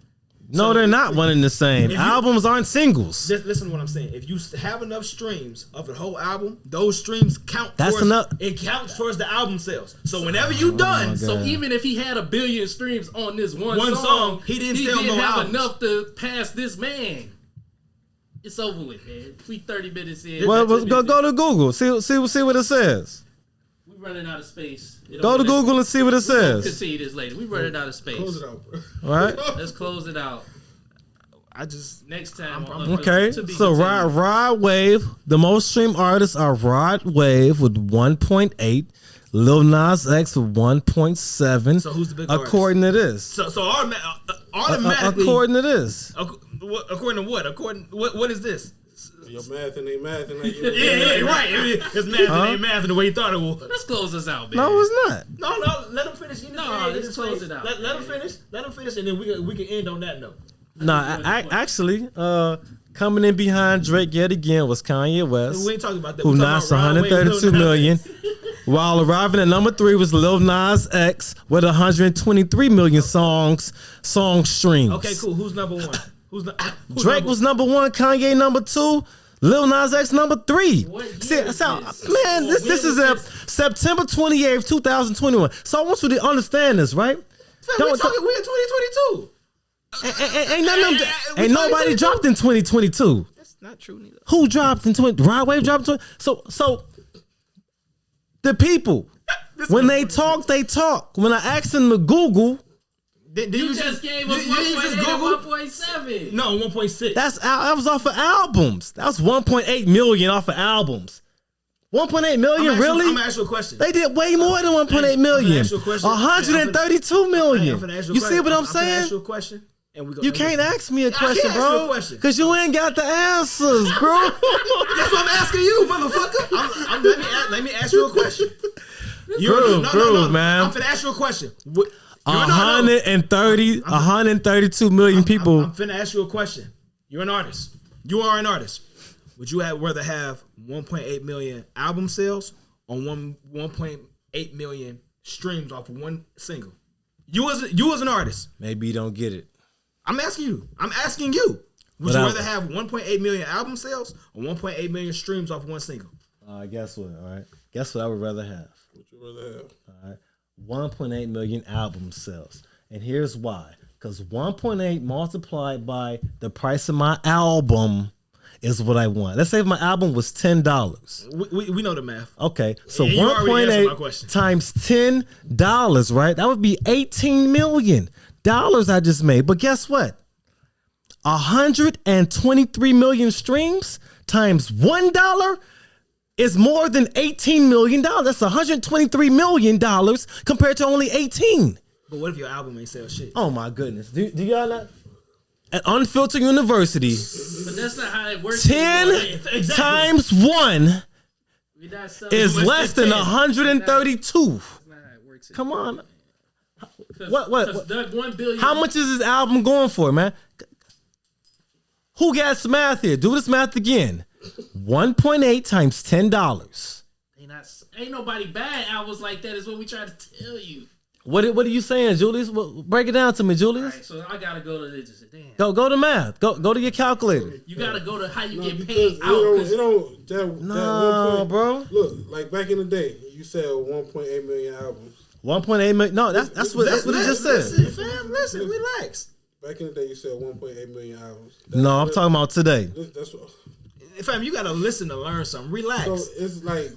No, they're not one and the same. Albums aren't singles. Listen to what I'm saying. If you have enough streams of the whole album, those streams count. It counts towards the album sales. So whenever you done, so even if he had 1 billion streams on this one song, he didn't have enough to pass this man. It's over with, man. We 30 minutes in. Well, go to Google. See what it says. We running out of space. Go to Google and see what it says. We'll continue this later. We running out of space. Close it out, bro. All right. Let's close it out. Next time. Okay. So Rod Wave, the most streamed artists are Rod Wave with 1.8, Lil Nas X with 1.7. So who's the big according artist? to this? So automatically. According to this. According to what? What is this? Your math and they math and yeah, right. It's math and ain't math and the way you thought it was. Let's close this out, man. No, it's not. No, let him finish. Let's close it out. Let him finish. Let him finish, and then we can end on that note. Actually, coming in behind Drake yet again was Kanye West. We ain't talking about that. Who notched 132 million. While arriving at number 3 was Lil Nas X with 123 million song streams. Okay, cool. Who's number 1? Drake was number 1, Kanye number 2, Lil Nas X number 3. This is September 28th, 2021. So I want you to understand this, right? We're in 2022. Ain't nobody dropped in 2022. That's not true neither. Who dropped in 20? Rod Wave dropped in 20. So the people When they talk, they talk. When I asked them to Google, You just gave us 1.8 1.7. No, 1.6. that was off of albums. That was 1.8 million off of albums. 1.8 million, really? I'm gonna ask you a question. They did way more than 1.8 million. 132 million. You see what I'm saying? I'm gonna ask you a question. You can't ask me a question, bro. Because you ain't got the answers, bro. That's what I'm asking you, motherfucker. Let me ask you a question. Prove, man. I'm finna ask you a question. 132 million people. I'm finna ask you a question. You're an artist. You are an artist. Would you rather have 1.8 million album sales or 1.8 million streams off of one single? You as an artist. Maybe you don't get it. I'm asking you. Would you rather have 1.8 million album sales or 1.8 million streams off one single? Guess what? All right. Guess what I would rather have? What you rather have? All right. 1.8 million album sales. And here's why. Because 1.8 multiplied by the price of my album is what I want. Let's say if my album was $10. We know the math. Okay. So Yeah, 1.8 times $10, right? That would be $18 million I just made. But guess what? 123 million streams times $1 is more than $18 million. That's $123 million compared to only 18. But what if your album ain't sell shit? Oh my goodness. Do y'all not? At Unfiltered University, But that's not how it works. 10 times 1 is less than 132. That's not how it works. Come on. What? What? Doug, 1 billion. How much is this album going for, man? Who got some math here? Do this math again. 1.8 times $10. Ain't nobody bad albums like that. Is what we try to tell you. What are you saying, Julius? Break it down to me, Julius. All right, so I gotta go to this. Damn. Go to math. Go to your calculator. You gotta go to how you get Because paid out. No, bro. Look, like back in the day, you sell 1.8 million albums. 1.8 million. No, that's what he just said. Listen, relax. Back in the day, you sell 1.8 million albums. No, I'm talking about today. That's what. Fam, you gotta listen to learn something. Relax. So it's like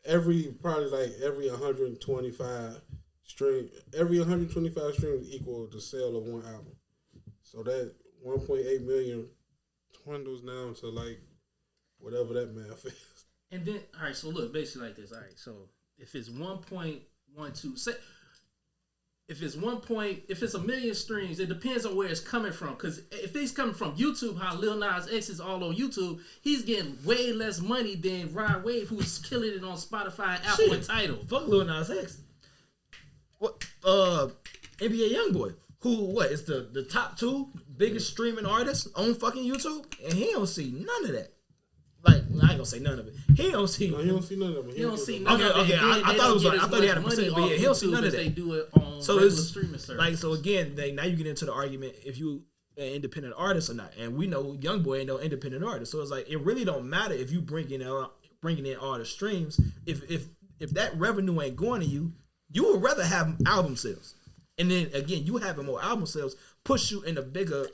every 125 stream. Every 125 streams equal the sale of one album. So that 1.8 million dwindles down to like whatever that math is. And then, all right, so look, basically like this. All right, so if it's 1.12, say, if it's a million streams, it depends on where it's coming from. Because if it's coming from YouTube, how Lil Nas X is all on YouTube, he's getting way less money than Rod Wave, who's killing it on Spotify, Apple, and Tidal. Fuck Lil Nas X. What? NBA YoungBoy, who is the top 2 biggest streaming artists on fucking YouTube, and he don't see none of that. Like, I ain't gonna say none of it. He don't see. No, he don't see none of it. He don't see none of it. Okay. I thought it was like, I thought he had a percent, but yeah, he don't see none of that. They do it on regular streaming service. Like, so again, now you get into the argument if you an independent artist or not, and we know YoungBoy ain't no independent artist, so it's like it really don't matter if you bringing in all the streams. If that revenue ain't going to you, you would rather have album sales, and then again, you having more album sales push you in a bigger.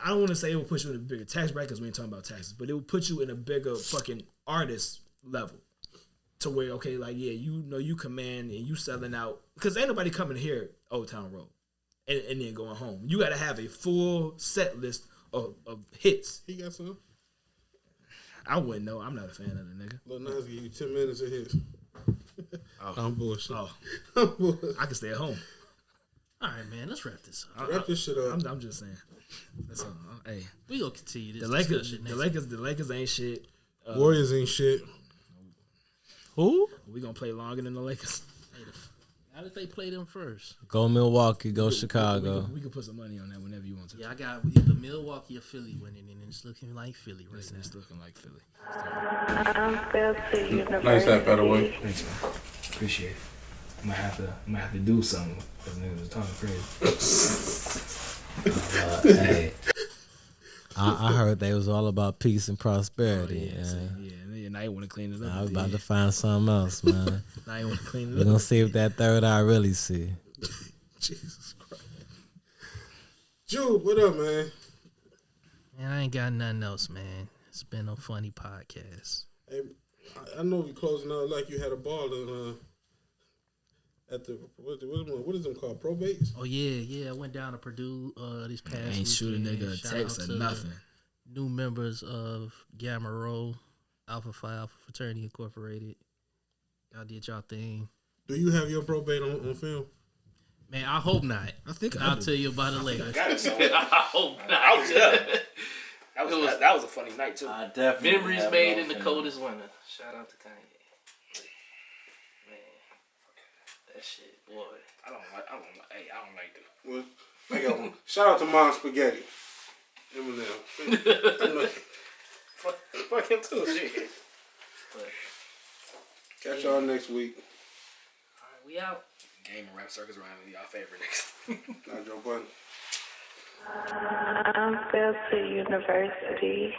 I don't want to say it will put you in a bigger tax bracket because we ain't talking about taxes, but it will put you in a bigger fucking artist level to where, okay, like, yeah, you know, you command and you selling out because ain't nobody coming here Old Town Road and then going home. You got to have a full set list of hits. He got some? I wouldn't know. I'm not a fan of the nigga. Lil Nas give you 10 minutes of hits. I'm bullshit. Oh, I can stay at home. All right, man, let's wrap this up. Wrap this shit up. I'm just saying. That's all. Hey, we gonna continue this. The Lakers ain't shit. Warriors ain't shit. Who? We gonna play longer than the Lakers. How did they play them first? Go Milwaukee, go Chicago. We can put some money on that whenever you want to. Yeah, I got either Milwaukee or Philly winning, and it's looking like Philly right now. It's looking like Philly. Unfiltered University. Nice hat, by the way. Thanks, man. Appreciate it. I might have to do something because niggas was talking crazy. Hey, I heard they was all about peace and prosperity. Yeah, now you want to clean it up. I was about to find something else, man. Now you want to clean it We're up. gonna see if that third eye really see. Jesus Christ. Jude, what up, man? Man, I ain't got nothing else, man. It's been a funny podcast. Hey, I know we closing out like you had a ball at the what is them called, probates? Oh yeah. I went down to Purdue this past weekend. Ain't shoot a nigga a Shout text out or to nothing. New members of Gamma Rho, Alpha Phi Alpha Fraternity Incorporated. Y'all did y'all thing. Do you have your probate on film? Man, I hope not. I think I'll tell you about it later. I hope not. I was there. That was a funny night too. I definitely Memories have made no in the film. coldest winter. Shout out to Kanye. Man, that shit, boy. I don't like that. Well, I got one. Shout out to Mom Spaghetti. Eminem. Fuck him too, shit. But Catch y'all next week. alright, we out. Game and rap circus around y'all favorite niggas. Not Joe Budden. Unfiltered University.